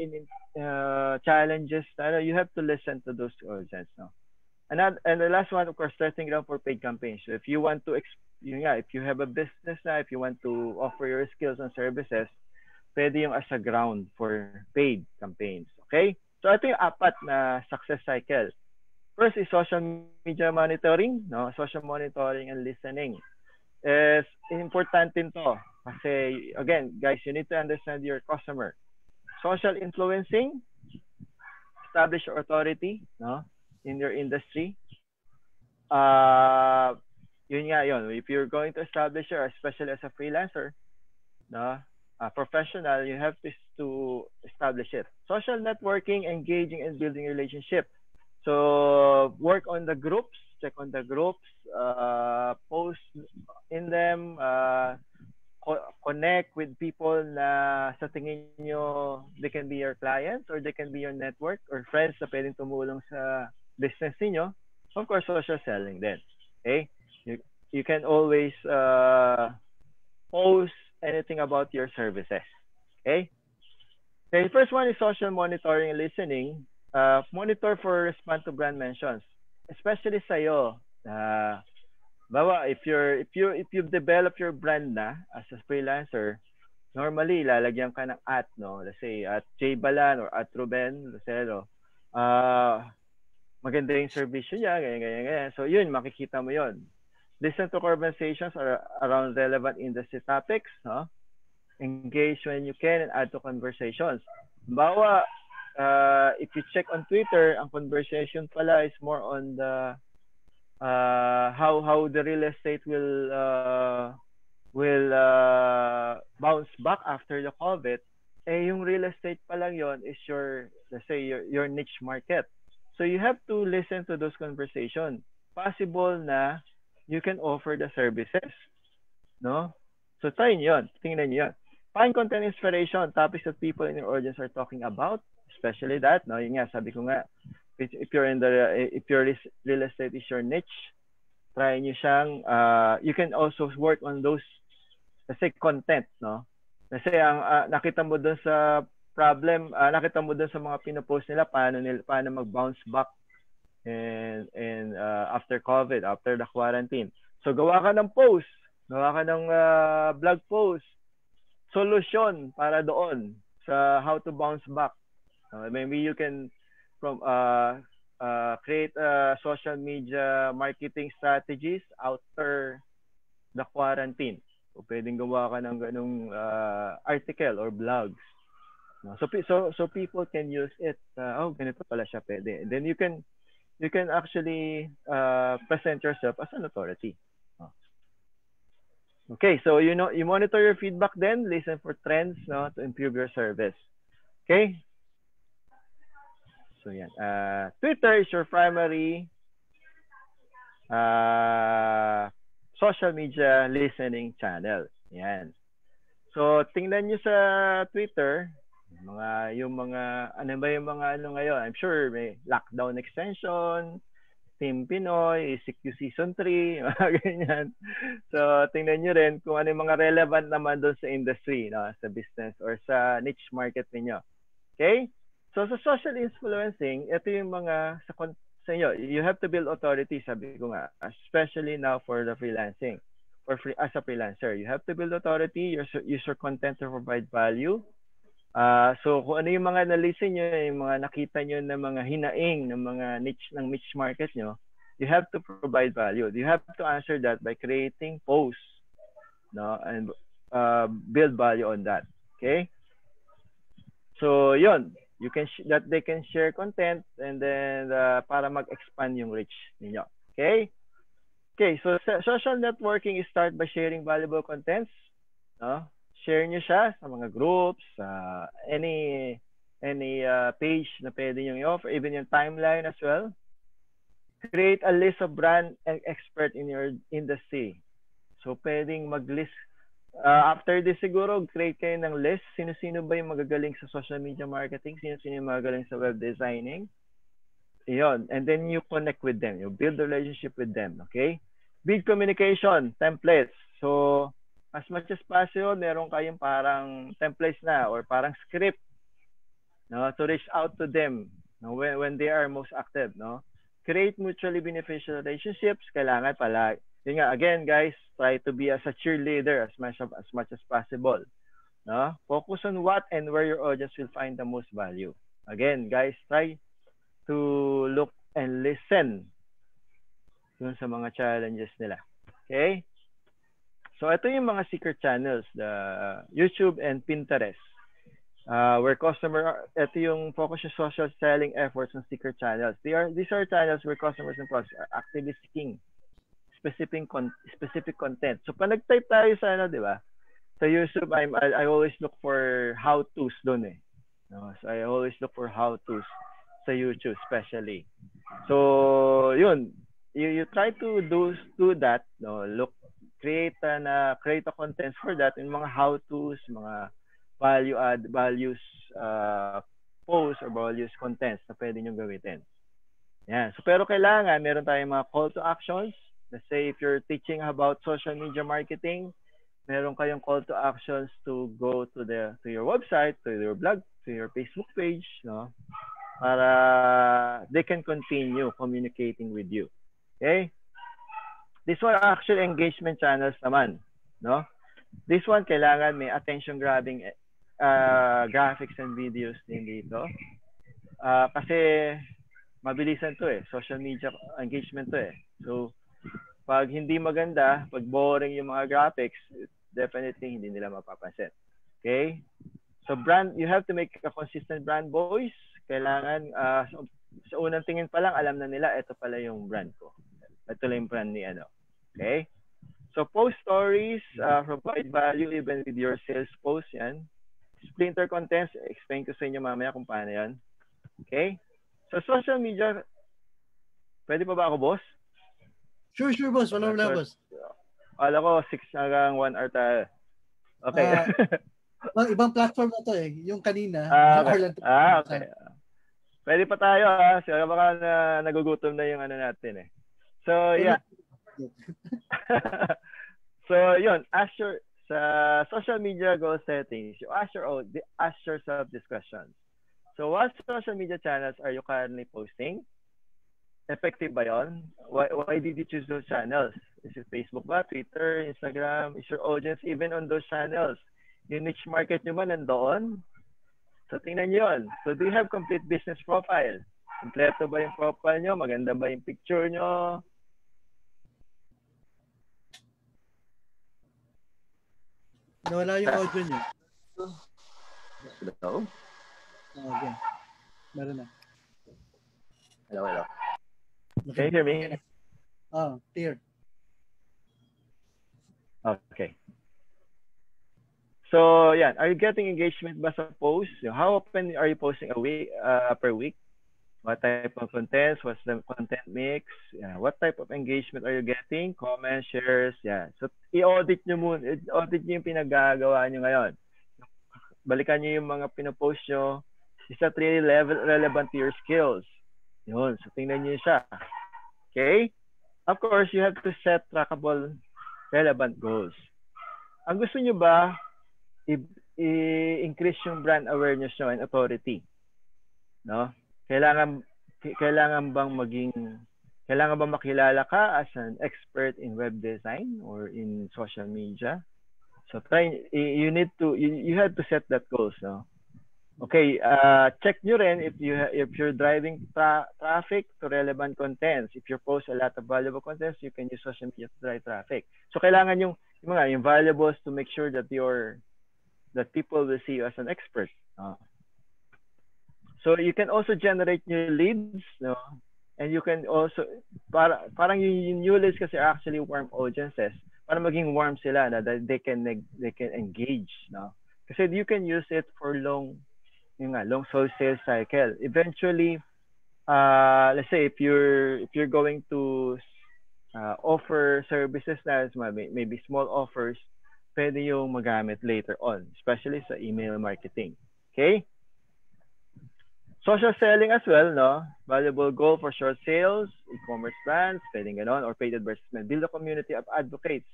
challenges? You have to listen to those audience. No? And the last one, of course, testing ground for paid campaigns. So if you want to, if you have a business na, if you want to offer your skills and services, pwede yung as a ground for paid campaigns. Okay? So ito yung 4 na success cycle. First is social media monitoring. No? Social monitoring and listening. Is important din to. Kasi, again, guys, you need to understand your customer. Social influencing, establish your authority, no, in your industry. yun nga yun. If you're going to establish your, especially as a freelancer, no, a professional, you have to establish it. Social networking, engaging and building relationship. So work on the groups, check on the groups, post in them, connect with people na sa tingin nyo they can be your clients or they can be your network or friends na pwedeng tumulong sa business niyo. Of course, social selling then. Okay? You can always post anything about your services. Okay? Okay, first one is social monitoring and listening. Monitor for respond to brand mentions. Especially sa'yo. Bawa, if you've developed your brand na as a freelancer, normally lalagyan ka ng at, no? Let's say at J Balan or at Ruben Lucero. Maganda yung service niya, ganyan. So yun, makikita mo yun. Listen to conversations around relevant industry topics, no? Engage when you can and add to conversations. Bawa, if you check on Twitter, ang conversation pala is more on the how the real estate will bounce back after the COVID. Yung real estate pa lang yon is let's say your niche market. So you have to listen to those conversations. Possible na you can offer the services, no? So try nyo yun. Tingnan nyo yun. Find content inspiration, topics that people in your audience are talking about, especially that, no? Yun nga, sabi ko nga, if your real estate is your niche, try nyo siyang, you can also work on those, let's say, content, no? Kasi nakita mo dun sa problem, nakita mo dun sa mga pinopost nila, paano mag-bounce back and after COVID, after the quarantine. So, gawa ka ng post, gawa ka ng blog post, solution para doon sa how to bounce back. Maybe you can create social media marketing strategies after the quarantine. So, pwedeng gawa ka ng ganung article or blogs. So people can use it. Ganito pala siya pwede. And then you can actually present yourself as an authority. Okay, so you monitor your feedback then, listen for trends, no, to improve your service. Okay? So yan. Twitter is your primary social media listening channel. Yan. So tingnan niyo sa Twitter, yung mga ngayon? I'm sure may lockdown extension, Team Pinoy, ECQ Season 3, mga ganyan. So, tingnan nyo rin kung ano yung mga relevant naman doon sa industry, no? Sa business or sa niche market niyo. Okay? So, sa social influencing, ito yung mga sa inyo. You have to build authority, sabi ko nga, especially now for the freelancing or as a freelancer. You have to build authority, use your content to provide value. So kung ano yung mga na-listen nyo, yung mga nakita nyo na mga hinaing ng mga niche market nyo, you have to provide value. You have to answer that by creating posts, no, and build value on that. Okay? So yun, that they can share content and then para mag-expand yung reach ninyo. Okay? Okay, so social networking is start by sharing valuable contents, no? Share nyo siya sa mga groups, any page na pwede nyo i-offer, even yung timeline as well. Create a list of brand and expert in your industry. So, pwedeng mag-list. After this siguro, create kayo ng list. Sino-sino ba yung magagaling sa social media marketing? Sino-sino yung magagaling sa web designing? Yun. And then you connect with them. You build a relationship with them. Okay? Build communication, templates. So, as much as possible, meron kayong parang templates na or parang script, no, to reach out to them, no, when they are most active, no. Create mutually beneficial relationships. Kailangan pala, yun nga, again guys, try to be as a cheerleader as much as possible, no. Focus on what and where your audience will find the most value. Again guys, try to look and listen dun sa mga challenges nila. Okay? So, ito yung mga secret channels, the YouTube and Pinterest, where ito yung focus yung social selling efforts ng secret channels. These are channels where customers and prospects are actively seeking specific content. So pag nag-type tayo sa ano, di ba? Sa YouTube, I always look for how-tos doon eh. No? So I always look for how-tos sa YouTube especially. So yun, you try to do that, no? Create a content for that in mga how-tos, mga values posts or values contents na pwede nyo gamitin. Yan. So pero kailangan meron tayong mga call to actions. Let's say if you're teaching about social media marketing, meron kayong call to actions to go to your website, to your blog, to your Facebook page, no? Para they can continue communicating with you. Okay? This one actually engagement channels naman, no? This one kailangan may attention grabbing graphics and videos din dito. Kasi mabilisan to eh. Social media engagement to eh. So pag hindi maganda, pag boring yung mga graphics, definitely hindi nila mapapansin. Okay? So you have to make a consistent brand voice. Kailangan, sa unang tingin pa lang, alam na nila, ito pala yung brand ko. Ito lang yung brand ni ano. Okay? So post stories, provide value even with your sales posts, yan. Splinter contents, explain ko sa inyo mamaya kung paano yan. Okay? So social media, pwede pa ba ako, boss? Sure, boss. Wala na, boss. Alam ko, 6 hanggang 1 hour tayo. Okay. Ibang platform na to eh. Yung kanina. Okay. Pwede pa tayo ha. Kasi baka nagugutom na yung ano natin eh. So, yeah. So, yun. Sa social media goal settings, you ask yourself this question. So, what social media channels are you currently posting? Effective ba yun? Why did you choose those channels? Is it Facebook ba? Twitter, Instagram? Is your audience even on those channels? Yung niche market nyo ba nandoon? So, tingnan nyo yun. So, do you have complete business profile? Kompleto ba yung profile nyo? Maganda ba yung picture nyo? Nawala yung audio nyo. Hello? Okay. Meron na. Hello. Can you hear me? Clear. Okay. So, yeah. Are you getting engagement ba sa post? How often are you posting a week, per week? What type of contents? What's the content mix? Yeah. What type of engagement are you getting? Comments, shares? Yeah. So, i-audit nyo muna. I-audit nyo yung pinagagawa nyo ngayon. Balikan nyo yung mga pinopost nyo. Is that really relevant to your skills? Yun. So, tingnan nyo siya. Okay? Of course, you have to set trackable, relevant goals. Ang gusto nyo ba, i-increase yung brand awareness nyo and authority? No? Kailangan bang makilala ka as an expert in web design or in social media? So, you have to set that goals, no? Okay, check nyo rin if you're driving traffic to relevant contents. If you post a lot of valuable contents, you can use social media to drive traffic. So kailangan yung valuables to make sure that people will see you as an expert. So you can also generate new leads, no? And you can also parang yung new leads kasi are actually warm audiences. Para maging warm sila na they can engage, no? Kasi you can use it for long sales cycle. Eventually, let's say if you're going to offer services na maybe small offers, pwede yung magamit later on, especially sa email marketing. Okay? Social selling as well, no? Valuable goal for short sales, e-commerce brands, pwedeng ganon, or paid advertisement. Build a community of advocates.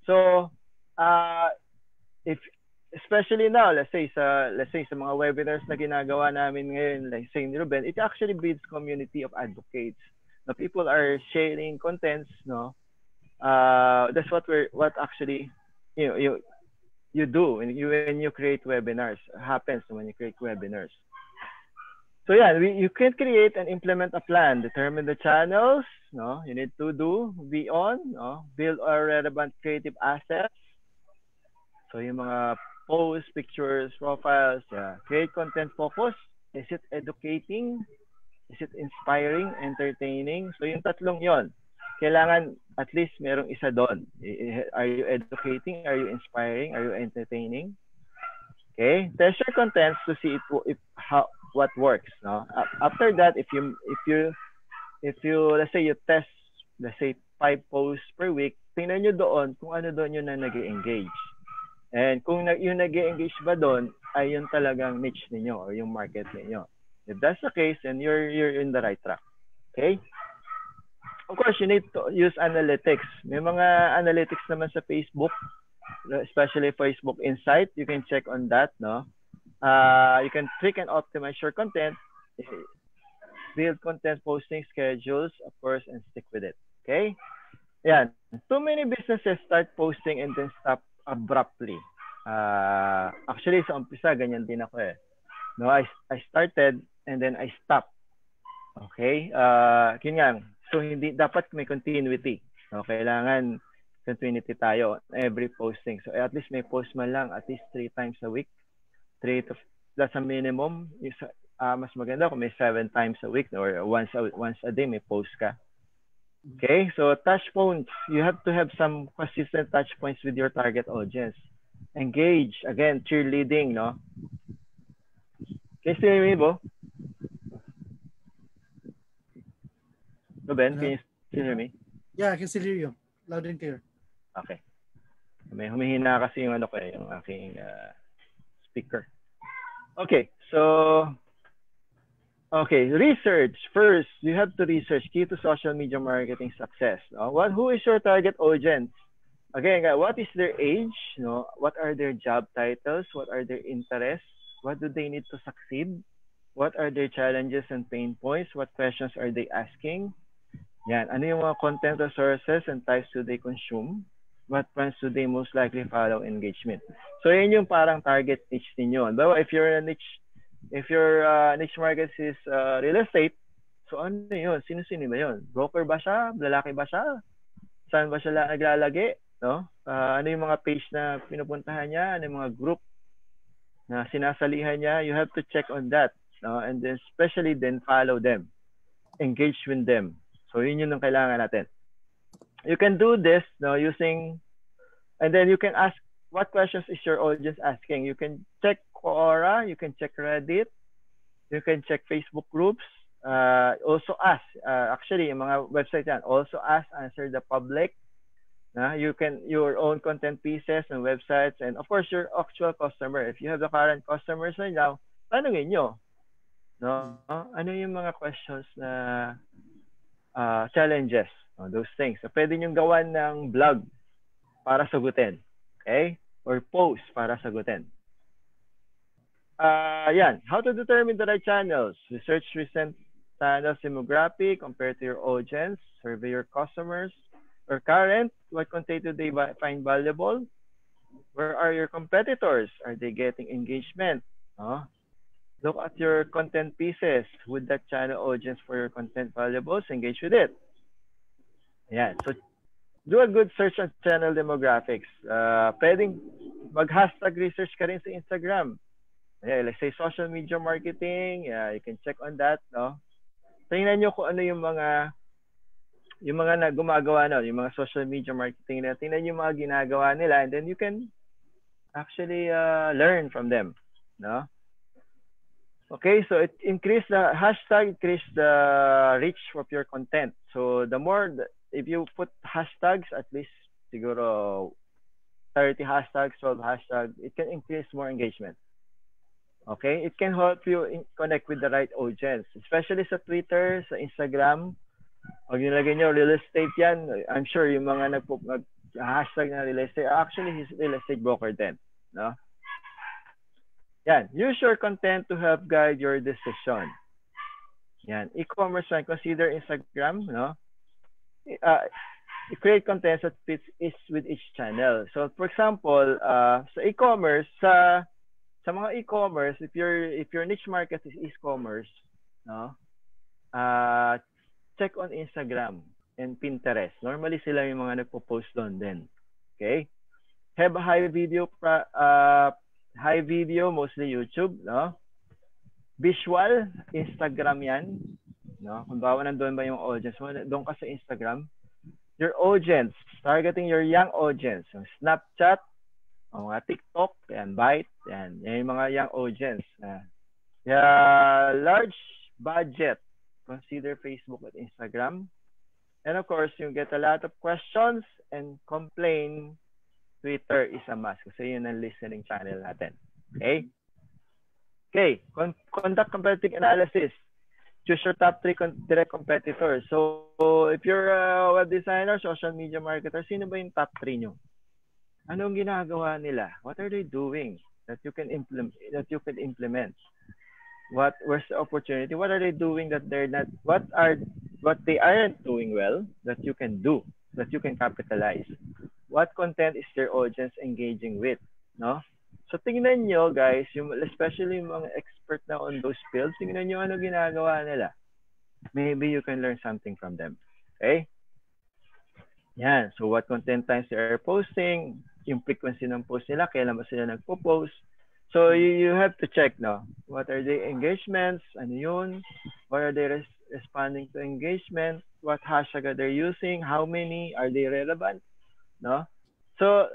So, especially now, let's say sa mga webinars na ginagawa namin ngayon, like say ni Ruben, it actually builds community of advocates. Now, people are sharing contents, no? That's what actually you do when you create webinars. Happens when you create webinars. So yeah, you can create and implement a plan. Determine the channels, no? You need to be on, no? Build a relevant creative assets. So yung mga posts, pictures, profiles, yeah. Create content focus. Is it educating? Is it inspiring, entertaining? So yung tatlong yon. kailangan at least merong isa doon. Are you educating? Are you inspiring? Are you entertaining? Okay, test your contents to see what works. No, after that, if you let's say you test, let's say 5 posts per week, tingnan nyo doon kung ano doon yung na nag-engage. And kung yung nag-engage ba doon ay yung talagang niche ninyo or yung market ninyo. If that's the case, then you're in the right track. Okay? Of course, you need to use analytics. May mga analytics naman sa Facebook, especially Facebook Insight. You can check on that, no? You can trick and optimize your content, build content posting schedules, of course, and stick with it. Okay? Yan. Too many businesses start posting and then stop abruptly. Actually, sa umpisa, ganyan din ako eh. No, I started and then I stopped. Okay? Yun so, hindi dapat may continuity. No, kailangan continuity tayo every posting. So, at least may post man lang at least 3 times a week. That's a minimum. Mas maganda kung may 7 times a week or once a day may post ka. Okay? So, touch points. You have to have some consistent touch points with your target audience. Engage. Again, cheerleading, no? Can you still hear me, Bo? No, Ben, can you still hear me? Yeah, I can still hear you. Loud and clear. Okay. May humihina kasi yung yung aking speaker. Okay, so research. First, you have to research key to social media marketing success. Who is your target audience? Again, what is their age? What are their job titles? What are their interests? What do they need to succeed? What are their challenges and pain points? What questions are they asking? Yan. Ano yung mga content resources and types do they consume? What brands do they most likely follow engagement? So, yan yung parang target niche ninyo. But if your niche market is real estate, so ano yun? Sino-sino ba yun? Broker ba siya? Lalaki ba siya? Saan ba siya naglalagi? No? Ano yung mga page na pinupuntahan niya? Ano yung mga group na sinasalihan niya? You have to check on that. No? And then especially then follow them. Engage with them. So, yun yung kailangan natin. You can do this using, and then you can ask what questions is your audience asking. You can check Quora, you can check Reddit, you can check Facebook groups. Also ask, actually, yung mga website yan, also ask, answer the public. You can, your own content pieces and websites, and of course, your actual customer. If you have the current customers right now, tanungin nyo. No? Ano yung mga questions na challenges, those things. So, pwede nyo gawan ng blog para sagutin. Okay? Or post para sagutin. Yan. How to determine the right channels. Research recent channels demographic, compare to your audience, survey your customers, or current, what content do they find valuable? Where are your competitors? Are they getting engagement? Look at your content pieces. Would that channel audience for your content valuables? Engage with it. Yeah. So, do a good search on channel demographics. Pwedeng mag-hashtag research ka rin sa Instagram. Yeah, let's say social media marketing. Yeah, you can check on that. No? Tingnan nyo kung ano yung mga na gumagawa yung mga social media marketing na. Tingnan nyo yung mga ginagawa nila, and then you can actually learn from them. No? Okay, so it increase the reach of your content. So the more, if you put hashtags, at least siguro 30 hashtags, 12 hashtags, it can increase more engagement. Okay, it can help you connect with the right audience, especially sa Twitter, sa Instagram. Pag nilagay nyo real estate yan, I'm sure yung mga nag-hashtag na real estate, actually he's real estate broker then. No? Yan. Use your content to help guide your decision. Yan. E-commerce, consider Instagram, no? Create content that fits with each channel. So, for example, sa e-commerce, sa mga e-commerce, if your niche market is e-commerce, no? Check on Instagram and Pinterest. Normally, sila yung mga nagpo-post doon din. Okay? Have a high video, mostly YouTube, no? Visual, Instagram yan, no? Kung bawa nandun ba yung audience mo, doon ka sa Instagram. your audience, targeting your young audience. Yung Snapchat, mga TikTok, yan, Byte, yan yung mga young audience. Large budget, consider Facebook and Instagram. And of course, you get a lot of questions and complain, Twitter is a must kasi yun ang listening channel natin. Okay? Okay, conduct competitive analysis. Choose your top 3 direct competitors. So, if you're a web designer, social media marketer, sino ba yung top 3 nyo? Anong ginagawa nila? What are they doing that you can implement? Where's the opportunity? What are they doing that they're not? What they aren't doing well that you can do, that you can capitalize? What content is their audience engaging with? No? So tingnan nyo guys, especially yung mga expert na on those fields, tingnan nyo ano ginagawa nila. Maybe you can learn something from them. Okay? Yan. So what content times they are posting, yung frequency ng post nila, kailan ba sila nagpo-post. So you have to check, no? What are the engagements? Ano yun? What are they responding to engagement? What hashtag are they using? How many? Are they relevant? No? So,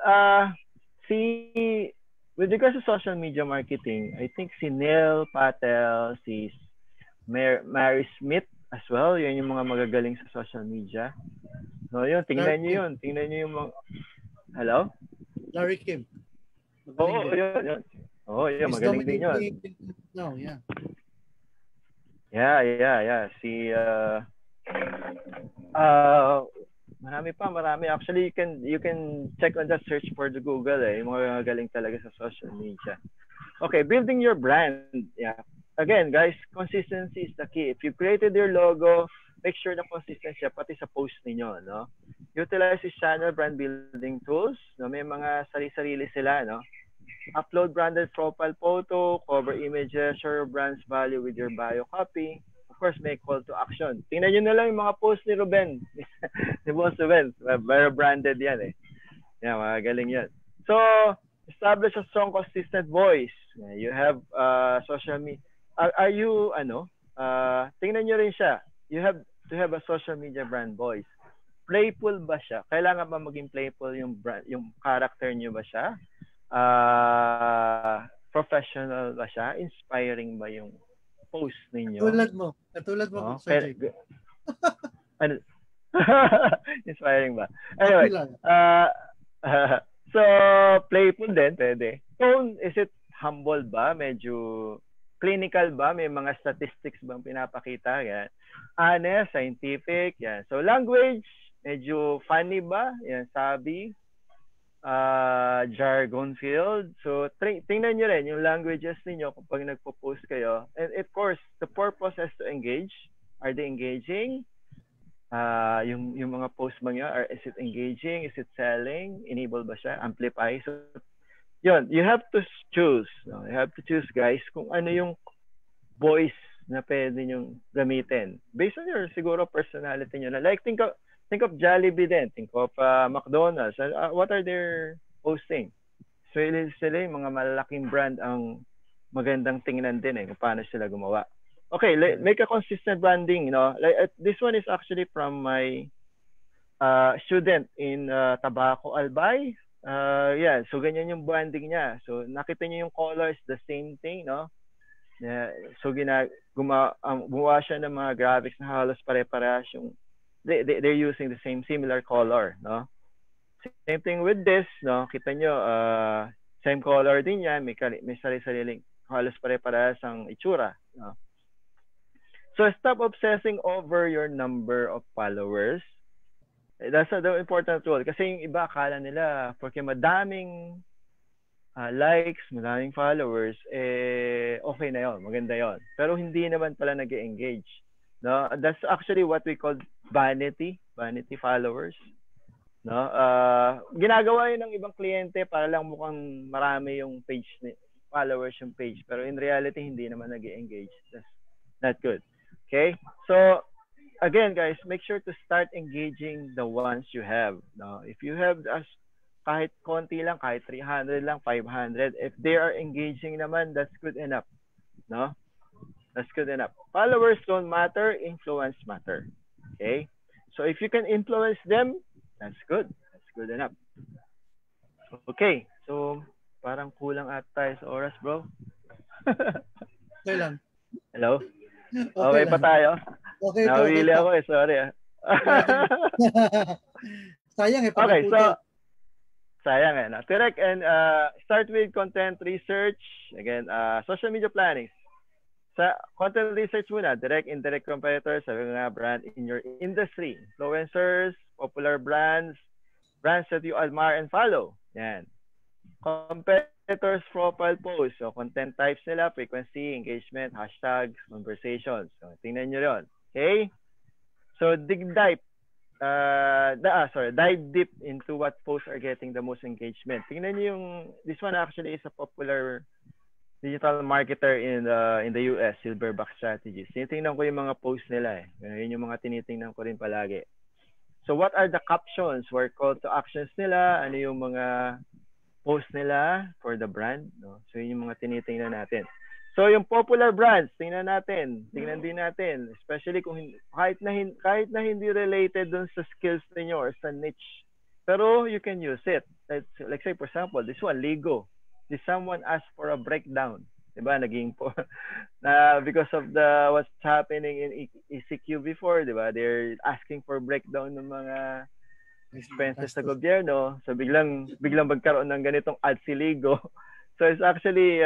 with regards to social media marketing, I think si Neil Patel, si Mary Smith as well, yun yung mga magagaling sa social media. No, yun, tingnan nyo yun. Tingnan nyo yung mga... Hello? Larry Kim. Oo, yun. Oo, yun, magaling din yun. No, yeah. Yeah. Si, marami. Actually, you can check on that search for the Google, yung mga galing talaga sa social media. Okay, building your brand. Yeah. Again, guys, consistency is the key. If you created your logo, make sure na consistent siya pati sa post niyo, no? Utilize this channel brand building tools. No, may mga sarili-sarili sila, no? Upload branded profile photo, cover images, share your brand's value with your bio copy. Of course, may call to action. Tingnan nyo na lang yung mga post ni Ruben. Ni Boss Ruben. Very branded yan eh. Yeah, magaling yan. So, establish a strong, consistent voice. You have social media. Are you, tingnan nyo rin siya. You have to have a social media brand voice. Playful ba siya? Kailangan ba maging playful yung brand, yung character nyo ba siya? Professional ba siya? Inspiring ba yung post ninyo? Katulad mo, Sir Jake. Ano? Inspiring ba? Anyway, so, playful din, pwede. Tone, is it humble ba? Medyo clinical ba? May mga statistics bang pinapakita? Yan. Honest, scientific, yan. So, language, medyo funny ba? Yan, sabi. Jargon field. So, tingnan nyo rin yung languages ninyo kapag nagpo-post kayo. And of course, the purpose is to engage. Are they engaging? Yung mga post mo nyo, is it engaging? Is it selling? Enable ba siya? Amplify? So, yun. You have to choose. No? You have to choose, guys, kung ano yung voice na pwede nyong gamitin. Based on your, siguro, personality nyo na. Like, think of Jollibee din. Think of McDonald's. What are their posting? So, sila yung mga malalaking brand ang magandang tingnan din kung paano sila gumawa. Okay, make a consistent branding. Like, this one is actually from my student in Tabaco Albay. So ganyan yung branding niya. So, nakita niyo yung colors, the same thing, no? So, gumawa siya ng mga graphics na halos pare-parehas yung they're using the similar color, no? Same thing with this, no? Kita nyo, same color din yan, may sarili-sariling halos pare-parehas ang itsura, no? So stop obsessing over your number of followers. That's the important rule. Kasi yung iba akala nila, porque madaming likes, madaming followers, okay na yon, maganda yon. Pero hindi naman pala nag-engage. No, that's actually what we call vanity followers. No, ginagawa 'yun ng ibang kliyente para lang mukhang marami yung page followers yung page, pero in reality hindi naman nag-engage. That's not good. Okay? So again, guys, make sure to start engaging the ones you have. No, if you have kahit konti lang, kahit 300 lang, 500, if they are engaging naman, that's good enough. No? That's good enough. Followers don't matter, influence matter. Okay? So if you can influence them, That's good. That's good enough. Okay. So, parang kulang ata tayo sa oras, bro. Okay lang. Hello? Okay Okay pa lang. tayo? Okay pa, okay Nawili pa. ako eh. Sorry ah. Sayang pag Okay, naputi. so, sayang eh. Correct. And start with content research. Again, social media planning. Sa content research muna, direct, indirect competitors, sabi nga, brand in your industry. Influencers, popular brands, brands that you admire and follow. Yan. Competitors profile post. So, content types nila, frequency, engagement, hashtags, conversations. So, tingnan nyo yun. Okay? So, dive deep into what posts are getting the most engagement. Tingnan nyo yung, this one actually is a popular digital marketer in the US, Silverback Strategies. Tinitingnan ko yung mga posts nila eh. Yun yung mga tinitingnan ko rin palagi. So, what are the captions? Where call to actions nila? Ano yung mga post nila for the brand? No? So, yun yung mga tinitingnan natin. So, yung popular brands, tingnan din natin. Especially kung kahit na hindi related dun sa skills niyo or sa niche. Pero, you can use it. Like say, for example, this one, Ligo. Did someone ask for a breakdown? Diba? Naging po na because of what's happening in ECQ before, diba? They're asking for breakdown ng mga expenses sa gobyerno. So biglang magkaroon ng ganitong ad si Ligo. So it's actually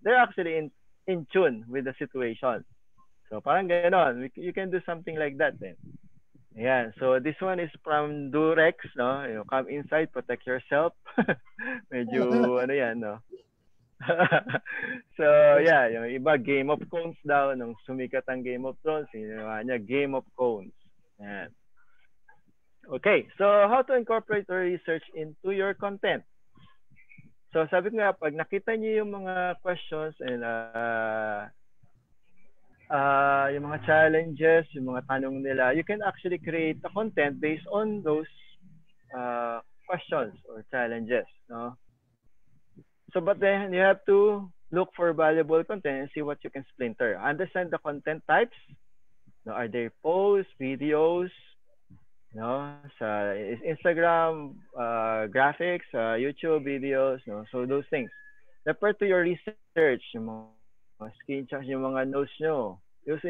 they're actually in tune with the situation. So parang ganoon. You can do something like that then. Ayan. So this one is from Durex, no? You come inside, protect yourself. Medyo ano yan, no? So yeah, yung iba Game of Cones daw nung sumikat ang Game of Thrones, ginawa niya Game of Cones. Ayan. Okay, so how to incorporate your research into your content. So sabi ko nga, pag nakita niyo yung mga questions and yung mga challenges, yung mga tanong nila, you can actually create a content based on those questions or challenges, no? So, but then you have to look for valuable content and see what you can splinter. Understand the content types. No, are there posts, videos, no, sa Instagram, graphics, YouTube videos, no? So those things. Refer to your research, yung mga screenshots, yung mga notes nyo. Use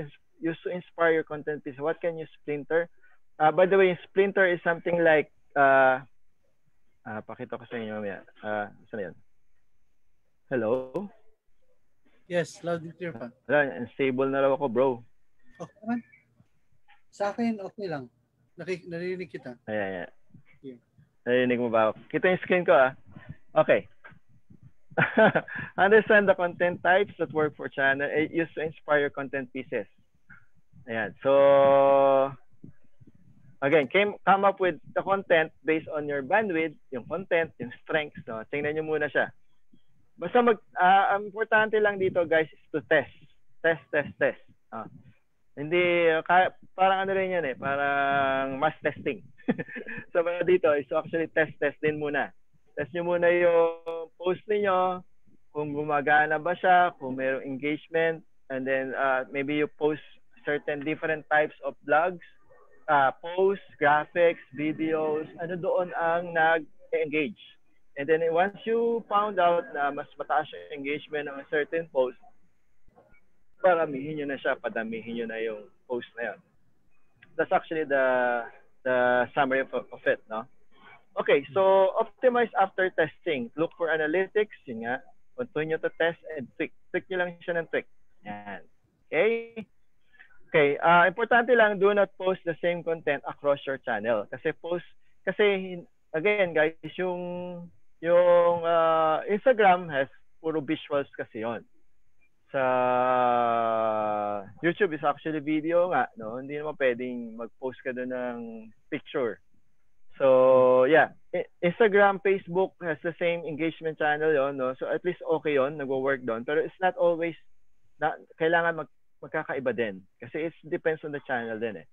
to inspire your content piece. What can you splinter? By the way, splinter is something like, pakita ko sa inyo mamaya. Saan yan? Hello? Yes, loud and clear pa. Wala, unstable na raw ako, bro. Okay naman. Sa akin, okay lang. Narinig kita. Ayan. Yeah. Narinig mo ba? Kita yung screen ko, Okay. Understand the content types that work for channel. Use to inspire content pieces. Ayan. So, again, come up with the content based on your bandwidth, yung content, yung strengths. No? Tingnan nyo muna siya. Basta ang importante lang dito, guys, is to test. Test. Hindi, parang ano rin yan eh, parang mass testing. So, dito is actually test din muna. Test nyo muna yung post niyo, kung gumagana ba siya, kung mayroong engagement, and then maybe you post certain different types of blogs, posts, graphics, videos, ano doon ang nag-engage. And then once you found out na mas mataas yung engagement ng a certain post, paramihin nyo na siya, padamihin nyo na yung post na yun. That's actually the summary of it, no? Okay, so optimize after testing. Look for analytics, yun nga. Continue to test and tweak. Tweak nyo lang siya ng tweak. Yan. Okay? Okay, importante lang, do not post the same content across your channel. Kasi again guys, yung Instagram has puro visuals kasi yon. Sa YouTube is actually video nga, no? Hindi naman pwedeng mag-post ka doon ng picture. So, yeah. Instagram, Facebook has the same engagement channel yon, no? So, at least okay yon, nagwo-work doon. Pero it's not always, kailangan magkakaiba din. Kasi it depends on the channel din eh.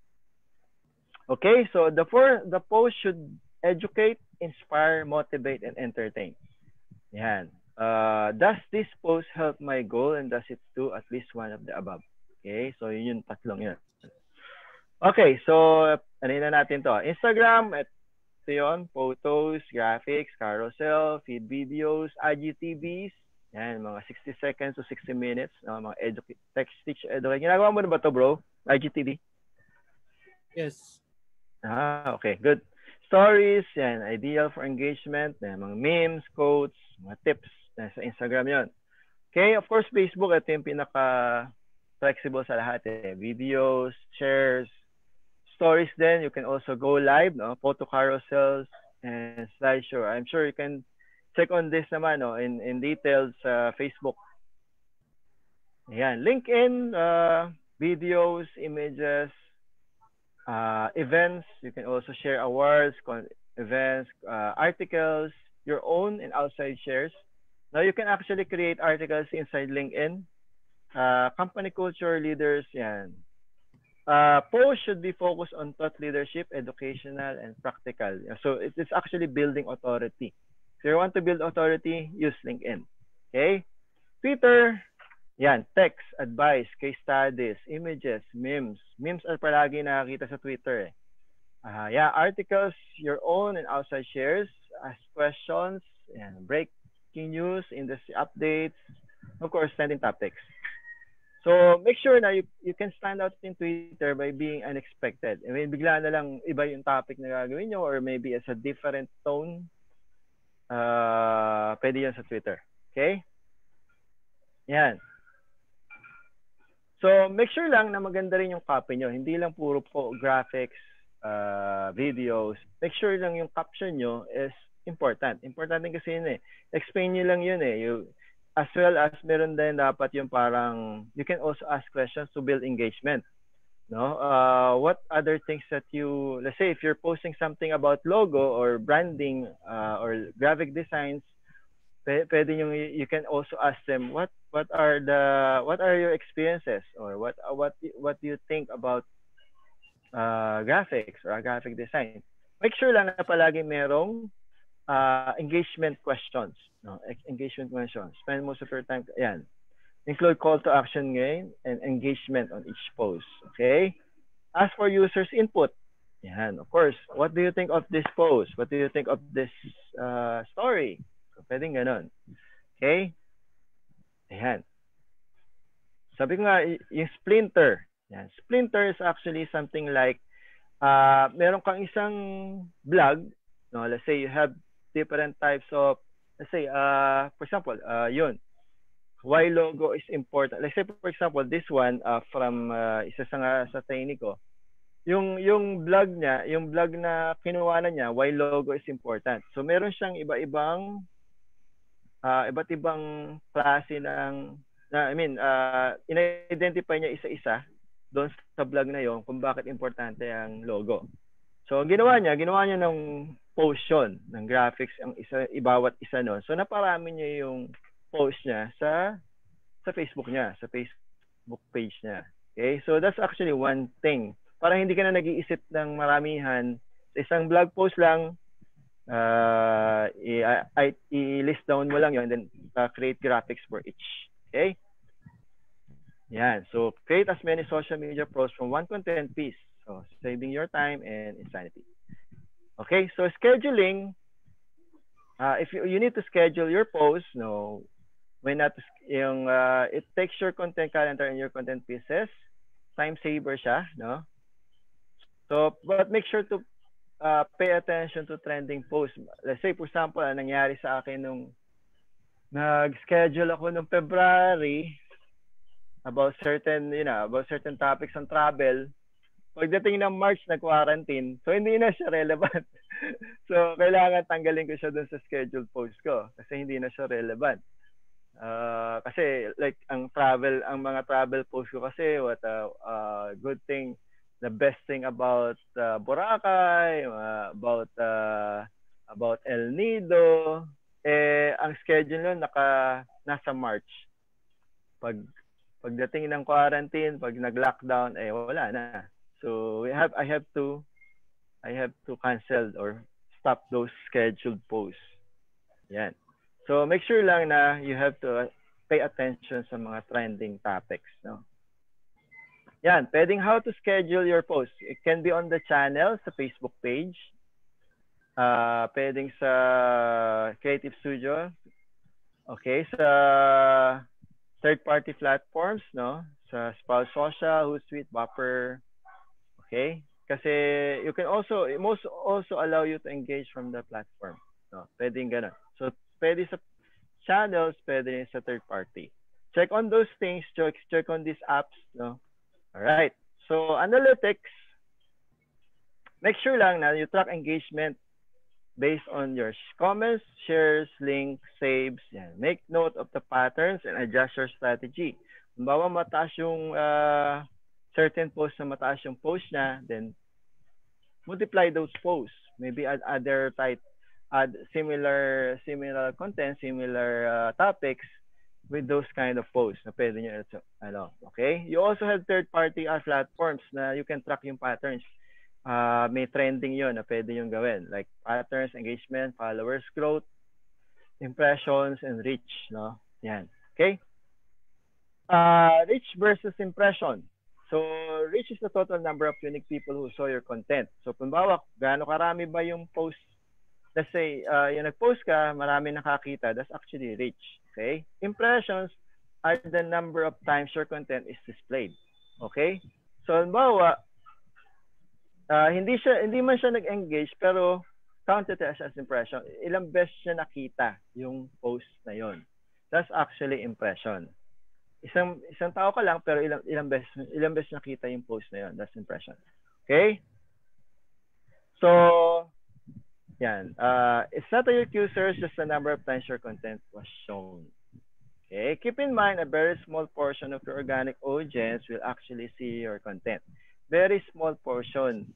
Okay, so the post should educate, inspire, motivate, and entertain. Yan. Does this post help my goal and does it do at least one of the above? Okay, so yun yung tatlong yun. Okay, so ano na natin to? Instagram, ito yon, photos, graphics, carousel, feed videos, IGTVs. Yan, mga 60 seconds to 60 minutes. Mga text, speech, educate. Ginagawa mo na ba ito, bro? IGTV? Yes. Okay, good. Stories, yan, ideal for engagement. Yan, mga memes, quotes, mga tips. Yan, sa Instagram yon. Okay, of course, Facebook, ito yung pinaka-flexible sa lahat. Videos, shares, stories then, you can also go live, no? Photo carousels and slideshow. I'm sure you can check on this naman, no? in details sa Facebook. Ayan, LinkedIn, videos, images, events. You can also share awards, events, articles, your own and outside shares. Now, you can actually create articles inside LinkedIn. Company culture, leaders, yan. Posts should be focused on thought leadership, educational, and practical. So it is actually building authority. If you want to build authority, use LinkedIn. Okay? Twitter, yan, text, advice, case studies, images, memes. Memes are palagi nakakita sa Twitter. Yeah, articles, your own and outside shares, ask questions, and breaking news, industry updates, of course, trending topics. So, make sure na you can stand out in Twitter by being unexpected. I mean, bigla na lang iba yung topic na gagawin nyo or maybe it's a different tone. Pwede yan sa Twitter. Okay? Yan. So, make sure lang na maganda rin yung copy nyo. Hindi lang puro po graphics, videos. Make sure lang yung caption nyo is important. Important din kasi yun eh. Explain nyo lang yun eh. As well as meron din dapat yung parang you can also ask questions to build engagement, no? What other things that you, let's say if you're posting something about logo or branding or graphic designs, pwede you can also ask them what are your experiences or what do you think about graphics or graphic design. Make sure lang na palagi merong engagement questions. No? Engagement questions. Spend most of your time. Ayan. Include call to action ngayon and engagement on each post. Okay? Ask for users' input. Ayan. Of course, what do you think of this post? What do you think of this story? So, pwedeng ganun. Okay? Ayan. Sabi ko nga, yung splinter. Ayan. Splinter is actually something like meron kang isang blog. No? Let's say you have different types of, let's say, for example, yun, why logo is important. Let's say, for example, this one from isa sa trainee ko, yung blog niya, yung blog na kinuha na niya, why logo is important. So, meron siyang iba't ibang klase ng, in-identify niya isa-isa doon sa blog na yon kung bakit importante ang logo. So, ginawa niya ng post yun, ng graphics, ang ibawat isa nun. So, naparami niya yung post niya sa Facebook niya, sa Facebook page niya. Okay? So, that's actually one thing. Para hindi ka na nag-iisip ng maramihan, sa isang blog post lang, i-list down mo lang yun, and then create graphics for each. Okay? Yan. So, create as many social media posts from one content piece. So, saving your time and insanity. Okay, so scheduling, if you need to schedule your posts, no, when not, it takes your content calendar and your content pieces, time saver siya, no? So, but make sure to pay attention to trending posts. Let's say, for example, nangyari sa akin nung nag-schedule ako nung February about certain topics on travel. Pagdating ng March, nag-quarantine. So, hindi na siya relevant. So, kailangan tanggalin ko siya dun sa scheduled post ko. Kasi hindi na siya relevant. Kasi, like, mga travel post ko kasi, what a good thing, the best thing about Boracay, about El Nido, ang schedule nun, nasa March. Pagdating ng quarantine, pag nag-lockdown, wala na. So I have to cancel or stop those scheduled posts. Yan. So make sure lang na you have to pay attention sa mga trending topics, no? Yan, pwedeng how to schedule your posts. It can be on the channel sa Facebook page. Pwedeng sa Creative Studio. Okay, sa third-party platforms, no? Sa Spouse Social, Hootsuite, Buffer. Okay? Kasi you can also, it most also allow you to engage from the platform. No? Pwedeng ganun. So, pwede sa channels, pwede sa third party. Check on those things, check on these apps, no? All right. So, analytics, make sure lang na you track engagement based on your comments, shares, links, saves. Yan. Make note of the patterns and adjust your strategy. Kung bawa mataas yung certain post na mataas yung post na, then multiply those posts. Maybe add other type, add similar content, similar topics with those kind of posts na pwede nyo, okay? You also have third-party platforms na you can track yung patterns. May trending yun na pwede yung gawin. Like patterns, engagement, followers, growth, impressions, and reach. No? Yan. Okay? Reach versus impression. So, reach is the total number of unique people who saw your content. So, kung bawa, gaano karami ba yung post? Let's say, yung nag-post ka, marami nakakita. That's actually reach. Okay? Impressions are the number of times your content is displayed. Okay? So, kung bawa, hindi man siya nag-engage pero counted as impression. Ilang beses siya nakita yung post na yon. That's actually impression. Isang tao ka lang pero ilang beses nakita yung post na yon. That's impression. Okay? So, yan. It's not a user, just the number of times your content was shown. Okay? Keep in mind, a very small portion of your organic audience will actually see your content. Very small portion.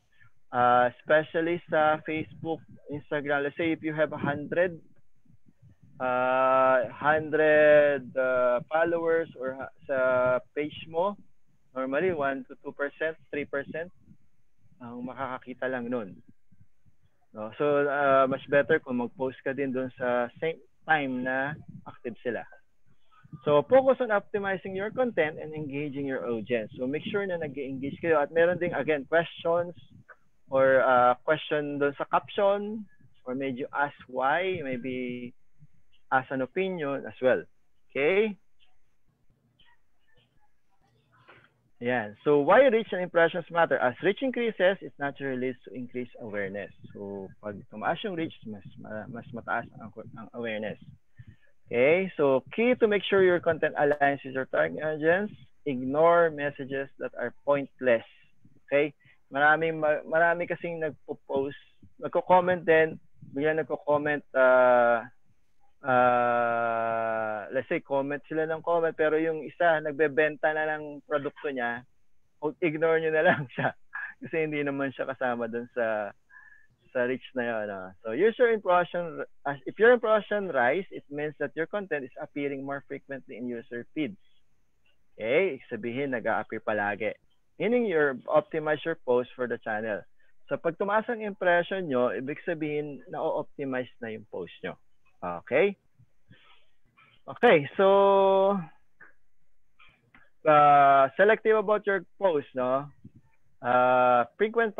Especially sa Facebook, Instagram. Let's say if you have 100 followers or sa page mo, normally 1 to 2%, 3% ang makakakita lang nun. No? So, much better kung mag-post ka din dun sa same time na active sila. So, focus on optimizing your content and engaging your audience. So, make sure na nag-engage kayo. At meron ding, again, questions or question doon sa caption or medyo ask why, maybe ask an opinion as well. Okay? Yan. So, why reach and impressions matter? As reach increases, it naturally leads to increased awareness. So, pag tumaas yung reach, mas mataas ang awareness. Okay? So, key to make sure your content aligns with your target audience, ignore messages that are pointless. Okay? Marami kasing nagpo-post, nagko-comment din, bigla nagko-comment, let's say, comment sila ng comment, pero yung isa, nagbebenta na ng produkto niya, ignore nyo na lang siya. Kasi hindi naman siya kasama dun sa reach na yun. So, user impression, if your impression rise, it means that your content is appearing more frequently in user feeds. Okay? Sabihin, nag-a-appear palagi. Meaning, you optimize your post for the channel. So, pag tumaas ang impression nyo, ibig sabihin, na-optimize na yung post nyo. Okay? Okay, so, selective about your post, no? Frequent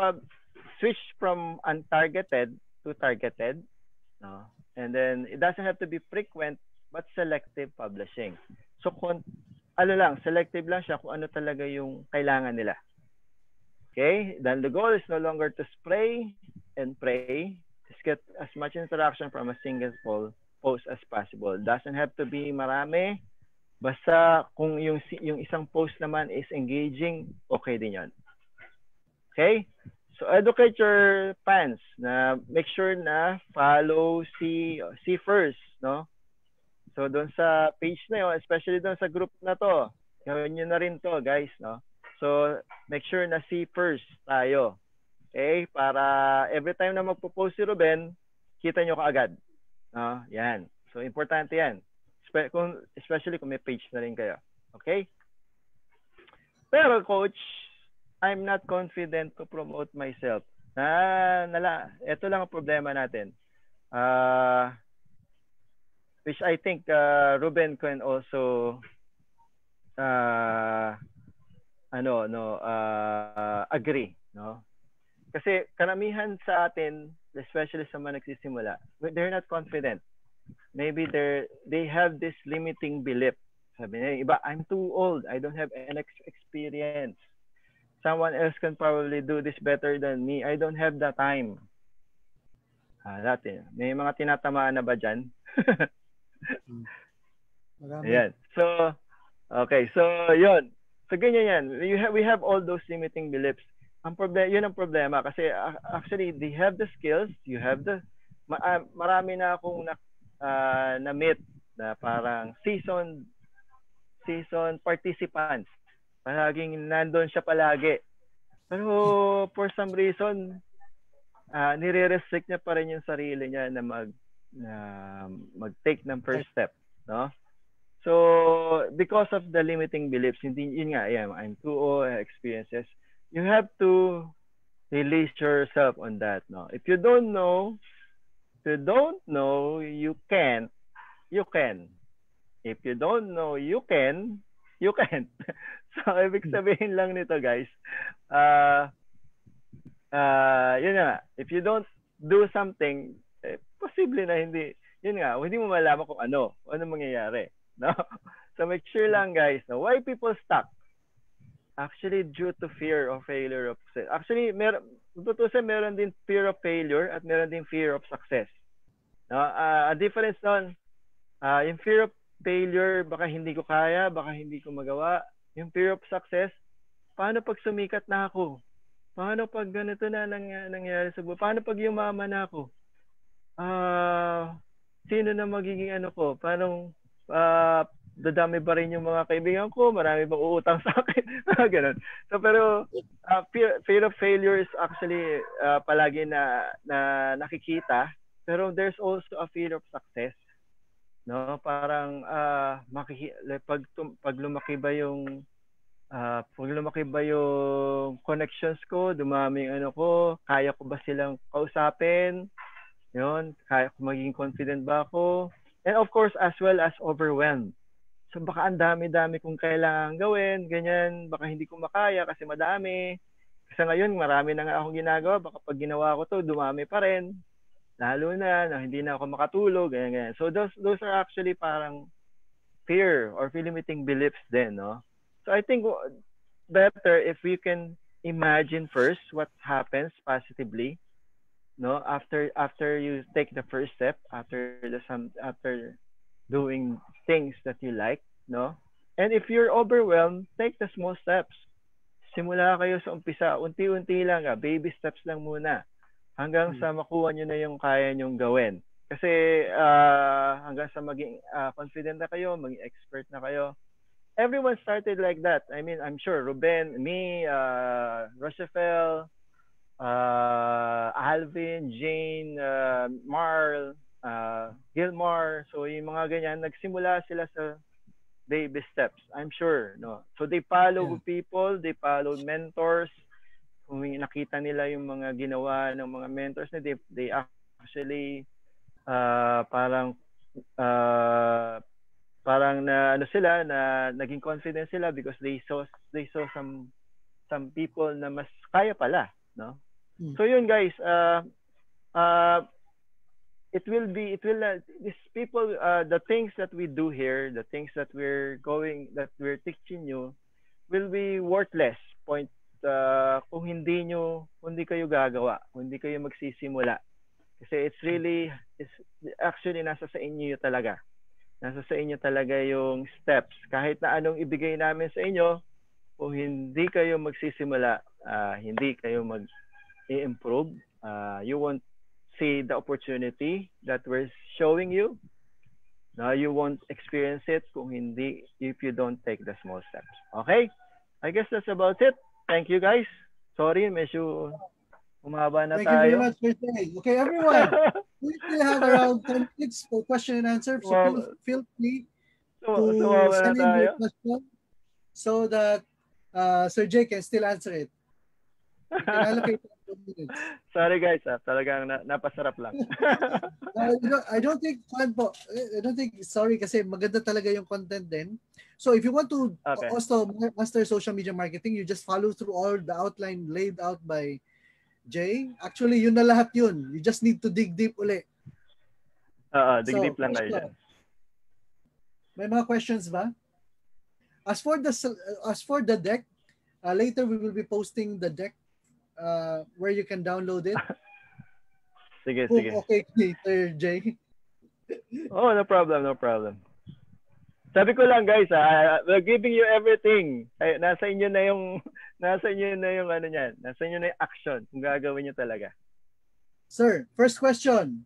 switch from untargeted to targeted, no? And then, it doesn't have to be frequent, but selective publishing. So, selective lang siya kung ano talaga yung kailangan nila. Okay? Then the goal is no longer to spray and pray. Just get as much interaction from a single post as possible. Doesn't have to be marami. Basta kung yung isang post naman is engaging, okay din yan. Okay? So educate your fans na make sure na follow, see first, no? So, doon sa page na yun, especially doon sa group na to, gawin nyo na rin to, guys, no? So, make sure na see first tayo. Okay? Para every time na magpo-post si Ruben, kita nyo kaagad. No? Yan. So, importante yan. Especially kung may page na rin kayo. Okay? Pero, coach, I'm not confident to promote myself. Ito lang ang problema natin. Which I think Ruben can also agree, no? Kasi karamihan sa atin especially sa mga nagsisimula, they're not confident. Maybe they have this limiting belief. Sabi niya, iba, I'm too old. I don't have any experience. Someone else can probably do this better than me. I don't have the time. Dati, may mga tinatamaan na ba dyan? Ayan. So, okay. So, yun. So, ganyan yan. We have all those limiting beliefs. Yun ang problema. Kasi actually, they have the skills. You have the... marami na akong na-meet na parang season participants. Palaging nandun siya palagi. Pero for some reason, nire-restrict niya pa rin yung sarili niya na mag-take ng first step, no? So, because of the limiting beliefs, yun nga, I'm too old, experiences. You have to release yourself on that, no? If you don't know, you can. If you don't know, you can't. So, ibig sabihin lang nito, guys, yun nga, if you don't do something, posible na hindi mo malaman kung ano mangyayari, no? So, make sure lang, guys, no? Why people stuck? Actually, due to fear of failure of success. Actually, meron din fear of failure at meron din fear of success. No? A difference nun, yung fear of failure, baka hindi ko kaya, baka hindi ko magawa. Yung fear of success, paano pag sumikat na ako? Paano pag ganito na nangyari sa buhay? Paano pag yumaman na ako? Sino na magiging ko? Paano dadami ba rin yung mga kaibigan ko? Marami bang uutang sa akin? Ganun. So, pero fear of failure is actually palagi na nakikita. Pero there's also a fear of success. No? Parang pag lumaki ba yung connections ko, dumami yung ko, kaya ko ba silang kausapin? Yun, kaya ko maging confident ba ako? And of course, as well as overwhelmed. So baka ang dami-dami kong kailangan gawin, ganyan, baka hindi ko makaya kasi madami. Kasi ngayon, marami na nga akong ginagawa, baka pag ginawa ko to, dumami pa rin. Lalo na hindi na ako makatulog, ganyan. So those are actually parang fear or limiting beliefs din, no? So I think better if we can imagine first what happens positively, no? After you take the first step, after doing things that you like, no? And if you're overwhelmed, take the small steps. Simula kayo sa umpisa, unti-unti lang, baby steps lang muna. Hanggang sa makuha nyo na yung kaya nyong gawin. Kasi hanggang sa maging confident na kayo, maging expert na kayo. Everyone started like that. I mean, I'm sure Ruben, me, Rochefel, Alvin, Jane, Marl, Gilmar. So yung mga ganyan, nagsimula sila sa baby steps. I'm sure, no. So they follow people, they follow mentors. Kung nakita nila yung mga ginawa ng mga mentors na they actually parang na sila na naging confident sila because they saw some people na mas kaya pala, no? So yun, guys, these people, the things that we do here, the things that we're teaching you will be worthless kung hindi kayo gagawa, kung hindi kayo magsisimula. Kasi it's actually nasa sa inyo talaga. Nasa sa inyo talaga yung steps. Kahit na anong ibigay namin sa inyo, kung hindi kayo magsisimula, hindi kayo mag-i-improve, you won't see the opportunity that we're showing you. Now you won't experience it if you don't take the small steps. Okay? I guess that's about it. Thank you, guys. Sorry, medyo umaba na tayo. Thank you very much for saying. Okay, everyone. We still have around 10 minutes for question and answer. So feel free to send in your question so that Sir Jay can still answer it. You can allocate 2 minutes. Sorry, guys. Talagang napasarap lang. I don't think sorry kasi maganda talaga yung content din. So if you want to also master social media marketing, you just follow through all the outline laid out by Jay. Actually, yun na lahat yun. You just need to dig deep uli. Dig deep lang tayo dyan. May mga questions ba? As for the deck, later we will be posting the deck where you can download it. Sige. Okay, later, Jay. Oh, no problem. Sabi ko lang guys, we're giving you everything. Ay, nasa inyo na yung ano niyan. Nasa inyo na yung action kung gagawin niyo talaga. Sir, first question.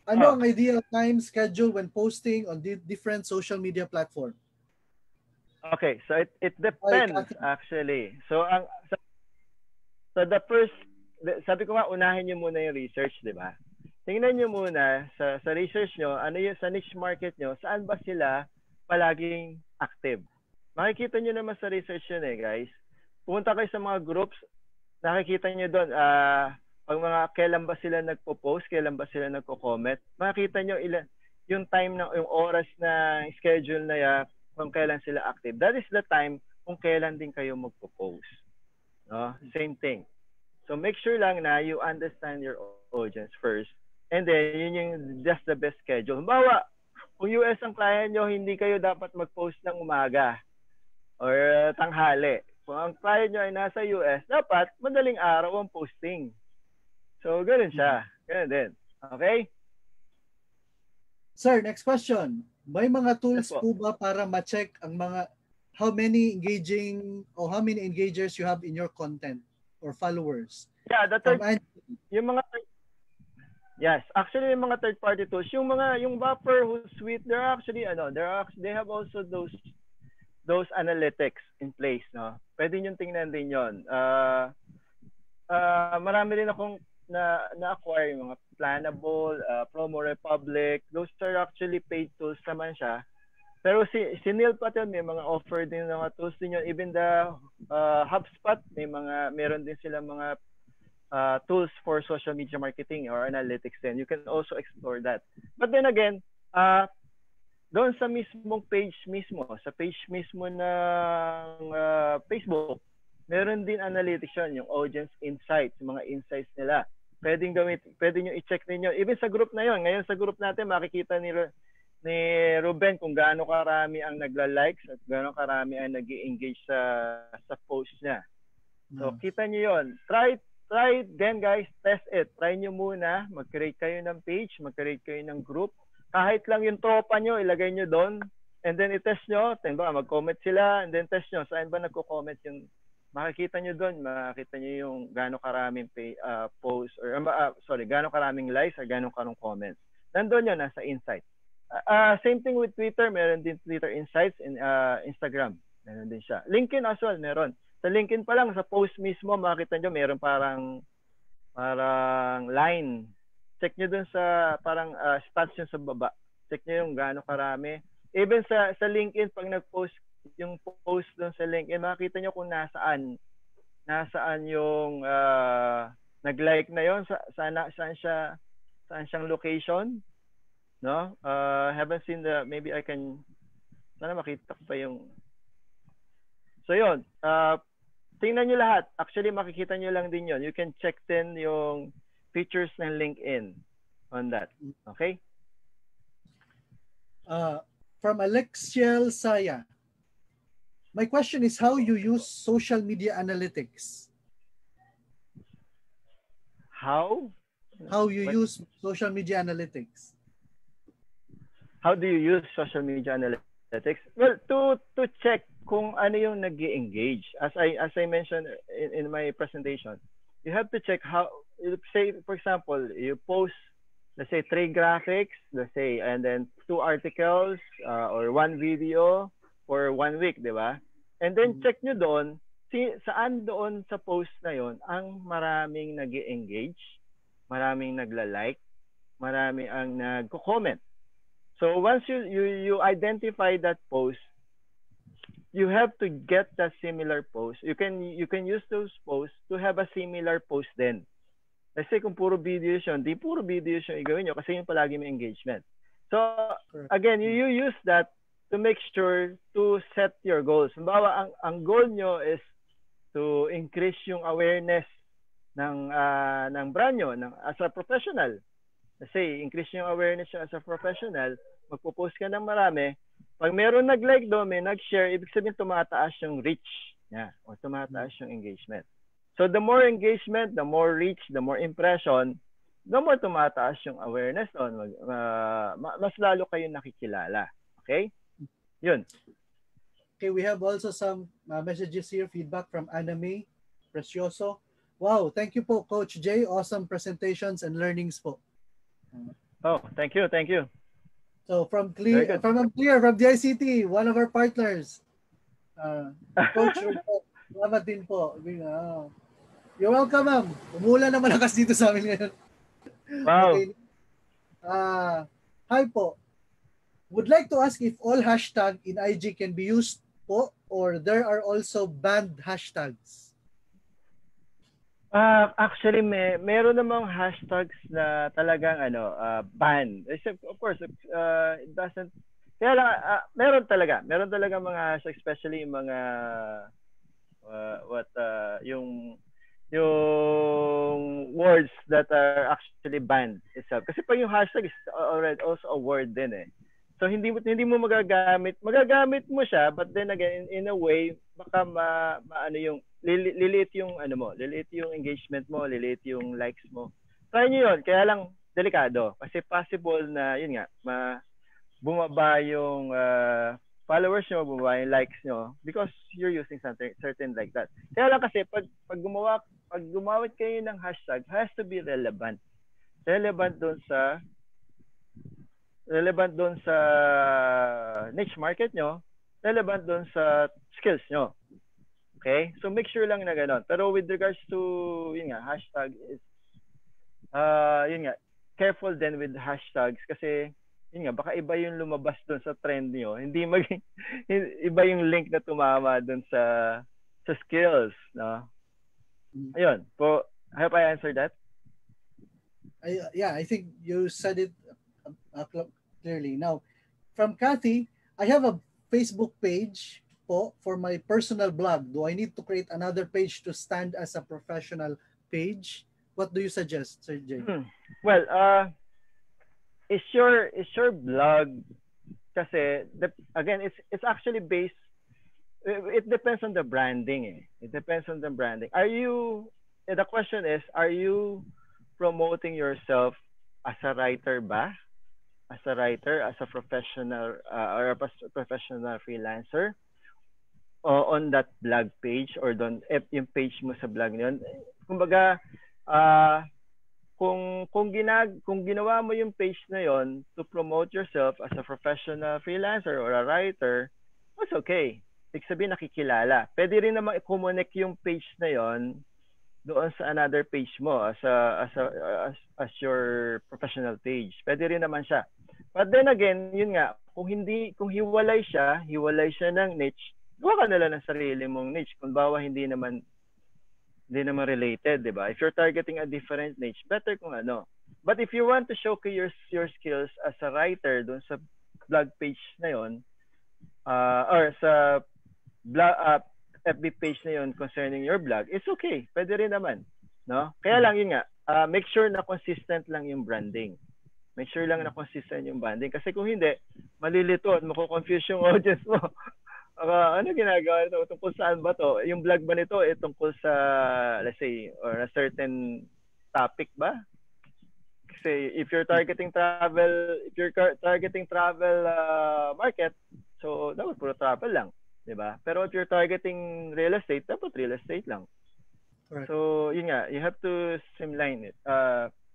Ano ang ideal time schedule when posting on different social media platform? Okay, so it depends actually. So the first, sabi ko nga unahin niyo muna yung research, 'di ba? Tingnan niyo muna sa research niyo, ano yung sa niche market niyo, saan ba sila palaging active. Makikita niyo naman sa research yun guys. Pumunta kayo sa mga groups, nakikita niyo doon pag kailan ba sila nagpo-post, kailan ba sila nagko-comment. Makikita niyo yung time na yung oras na schedule na yan kung kailan sila active. That is the time kung kailan din kayo magpo-post. No? Same thing. So make sure lang na you understand your audience first. And then yun yung just the best schedule. Halimbawa, kung US ang client nyo, hindi kayo dapat mag-post ng umaga or tanghali. Kung ang client nyo ay nasa US, dapat madaling araw ang posting. So, ganun siya. Ganun din. Okay? Sir, next question. May mga tools po ba para ma-check ang how many engagers you have in your content or followers? Yeah, yung mga yes, actually yung mga third party tools, yung Buffer, Hootsuite, they have also those analytics in place, no. Pwede niyo tingnan din 'yon. Marami rin akong na-acquire yung mga Plannable, Promo Republic. Those are actually paid tools naman siya. Pero si Neil Patel may mga offer din ng mga tools din yun. Even the HubSpot, meron din sila mga tools for social media marketing or analytics din. You can also explore that. But then again, doon sa mismong page mismo, sa page mismo ng Facebook, meron din analytics yun, yung audience insights, yung mga insights nila. Pwede nyo i-check ninyo. Even sa group na yun, ngayon sa group natin, makikita ni Ruben kung gaano karami ang nagla-likes at gaano karami ang nag-i-engage sa post niya. So, kita nyo yun. Try then guys, test it. Try nyo muna, mag-create kayo ng page, mag-create kayo ng group. Kahit lang yung tropa nyo, ilagay nyo doon. And then i-test nyo. Mag-comment sila, and then test nyo. Saan ba nagko-comment yung makikita nyo doon, makikita nyo yung gaano karaming post or gaano karaming likes or gaano karong comments. Nandoon yun, nasa insight. Same thing with Twitter, meron din Twitter Insights in Instagram. Meron din siya. LinkedIn as well, meron. Sa LinkedIn pa lang, sa post mismo, makikita nyo, meron parang line. Check nyo dun sa parang stats yun sa baba. Check nyo yung gaano karami. Even sa LinkedIn, pag nag-post yung post dun sa LinkedIn, makikita nyo kung nasaan yung nag-like na yon, saan siyang location, no? Haven't seen maybe I can sana makita ko pa yung. So yun, tingnan nyo lahat. Actually makikita nyo lang din yon. You can check din yung features ng LinkedIn on that. Okay? From Alexiel Saya. My question is how you use social media analytics. How you use social media analytics. How do you use social media analytics? Well, to check kung ano yung nag-engage. As I mentioned in my presentation, you have to check how, say for example, you post, let's say 3 graphics, let's say, and then 2 articles or 1 video for 1 week, di ba? And then check nyo doon, saan doon sa post na yon ang maraming nag-engage, maraming nagla-like, maraming ang nagko-comment. So once you identify that post, you have to get that similar post. You can use those posts to have a similar post then. Kasi kung puro videos yun, di puro videos yung igawin nyo kasi yung palagi may engagement. So again, you use that to make sure to set your goals. Halimbawa, ang goal nyo is to increase yung awareness ng brand nyo, as a professional. Kasi increase yung awareness nyo as a professional, magpo-post ka ng marami. Pag meron nag-like doon, may nag-share, ibig sabihin tumataas yung reach niya o tumataas yung engagement. So the more engagement, the more reach, the more impression, the more tumataas yung awareness doon. Mas lalo kayo nakikilala. Okay? Yun. Okay, we have also some messages here, feedback from Anime Precioso. Wow, thank you po, Coach Jay. Awesome presentations and learnings po. Oh, thank you, thank you. So from DICT, one of our partners, Coach Robert, salamat din po. You're welcome, ma'am. Umulan naman lakas dito sa amin ngayon. Wow. Okay. Hi po. Would like to ask if all hashtag in IG can be used po, or there are also banned hashtags? Actually, meron namang hashtags na talagang ban. Of course, it doesn't. Kaya lang, meron talaga mga hashtags, especially yung mga yung words that are actually banned itself. Kasi pag yung hashtag is already also a word din eh. So hindi mo magagamit mo siya, but then again in a way baka yung liliit yung liliit yung engagement mo, liliit yung likes mo. Try niyo 'yon, kaya lang delikado kasi possible na yun nga bumaba yung followers nyo, bumaba yung likes nyo because you're using something certain like that. Kaya lang kasi pag gumamit kayo ng hashtag, has to be relevant. Relevant doon sa niche market nyo, relevant doon sa skills nyo. Okay? So make sure lang na gano'n. Pero with regards to hashtag is careful din with hashtags kasi baka iba yung lumabas doon sa trend niyo. Hindi iba yung link na tumama doon sa skills, no? Ayun. I hope I answered that. I think you said it clearly. Now, from Kathy, I have a Facebook page for my personal blog. Do I need to create another page to stand as a professional page? What do you suggest, Sir Jay? Well, is your blog kasi again it's actually based, it depends on the branding eh. It depends on the branding. The question is, are you promoting yourself as a writer ba? As a writer, as a professional or a professional freelancer on that blog page or yung page mo sa blog niyon? Kumbaga kung ginawa mo yung page na yon to promote yourself as a professional freelancer or a writer, that's okay. Ibig sabihin nakikilala. Pwede rin naman i-connect yung page na yon doon sa another page mo as your professional page. Pwede rin naman siya. But then again, yun nga, kung hiwalay siya ng niche, gawa ka na lang ng sarili mong niche. Kung bawa hindi naman related, di ba? If you're targeting a different niche, better kung ano. But if you want to showcase your skills as a writer doon sa blog page na yon, or sa blog FB page na yon concerning your blog, it's okay. Pwede rin naman, no? Kaya lang yun nga, make sure na consistent lang yung branding. Make sure lang na consistent yung branding kasi kung hindi, malilito at mako-confuse yung audience mo. Ano ginagawa nito? Tungkol saan ba to? Yung vlog ba nito tungkol sa, let's say, or a certain topic ba? Kasi if you're targeting travel market, so dapat puro travel lang, 'di ba? Pero if you're targeting real estate, dapat real estate lang. Correct. So, yun nga, you have to streamline it.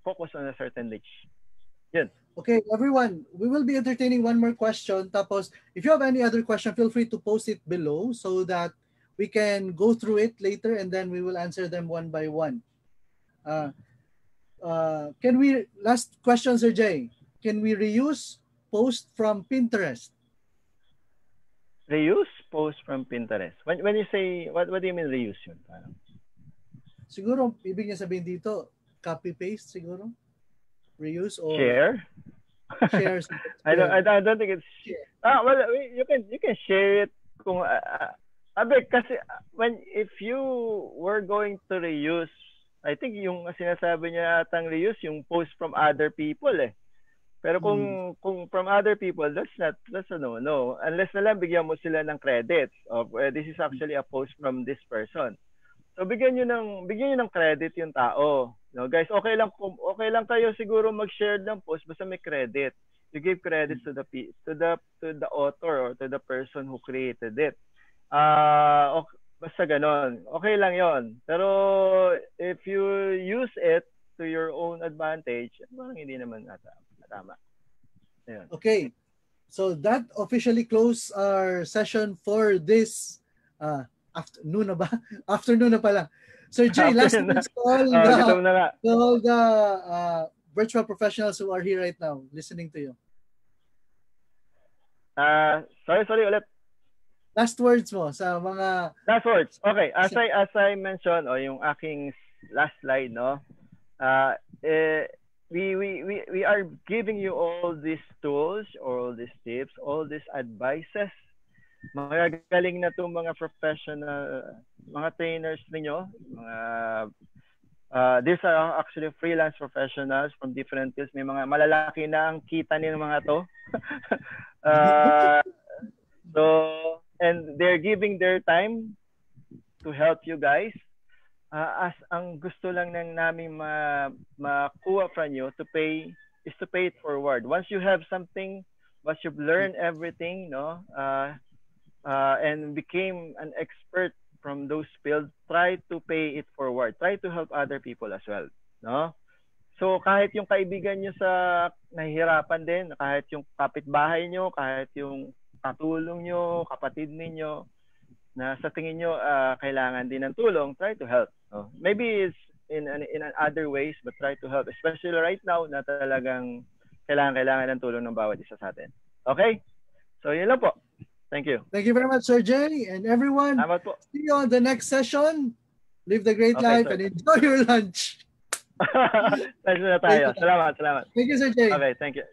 Focus on a certain niche. Yun. Okay, everyone, we will be entertaining one more question. Tapos, if you have any other question, feel free to post it below so that we can go through it later and then we will answer them one by one. Last question, Sir Jay, can we reuse post from Pinterest? Reuse post from Pinterest? When you say, what do you mean reuse yun? Siguro, ibig niya sabihin dito, copy-paste siguro? Reuse or share? Shares. I don't think it's well, you can share it kasi if you were going to reuse I think yung sinasabi niya atang reuse, yung post from other people eh. Pero kung from other people, that's a no. Unless na lang bigyan mo sila ng credits of this is actually a post from this person. So bigyan niyo ng credit yung tao. No, guys, okay lang kayo siguro mag-share ng post basta may credit. You give credits to the author or to the person who created it. Okay, basta ganon. Okay lang 'yon. Pero if you use it to your own advantage, parang hindi naman tama. Ayun. Okay. So that officially close our session for this afternoon na ba? Afternoon na pala. Sir Jay, last words to all the virtual professionals who are here right now listening to you. Sorry ulit. Last words mo sa mga... Last words. Okay. As I mentioned, yung aking last slide, no? We are giving you all these tools, all these tips, all these advices. Magagaling na itong mga professional, mga trainers ninyo. These are actually freelance professionals from different fields. May mga malalaki na ang kita ng mga to. And they're giving their time to help you guys. As ang gusto lang ng namin makuha from you to pay it forward. Once you have something, once you've learned everything, no, and became an expert from those fields, try to pay it forward. Try to help other people as well, no? So kahit yung kaibigan nyo sa nahihirapan din, kahit yung kapitbahay nyo, kahit yung katulong nyo, kapatid ninyo, na sa tingin nyo kailangan din ng tulong, try to help. Maybe it's in other ways, but try to help, especially right now na talagang kailangan ng tulong ng bawat isa sa atin. Okay? So yun lang po. Thank you. Thank you very much, Sir Jay, and everyone. See you on the next session. Live the great life and enjoy your lunch. Nice na tayo. Salamat. Thank you, Sir Jay. Okay, thank you.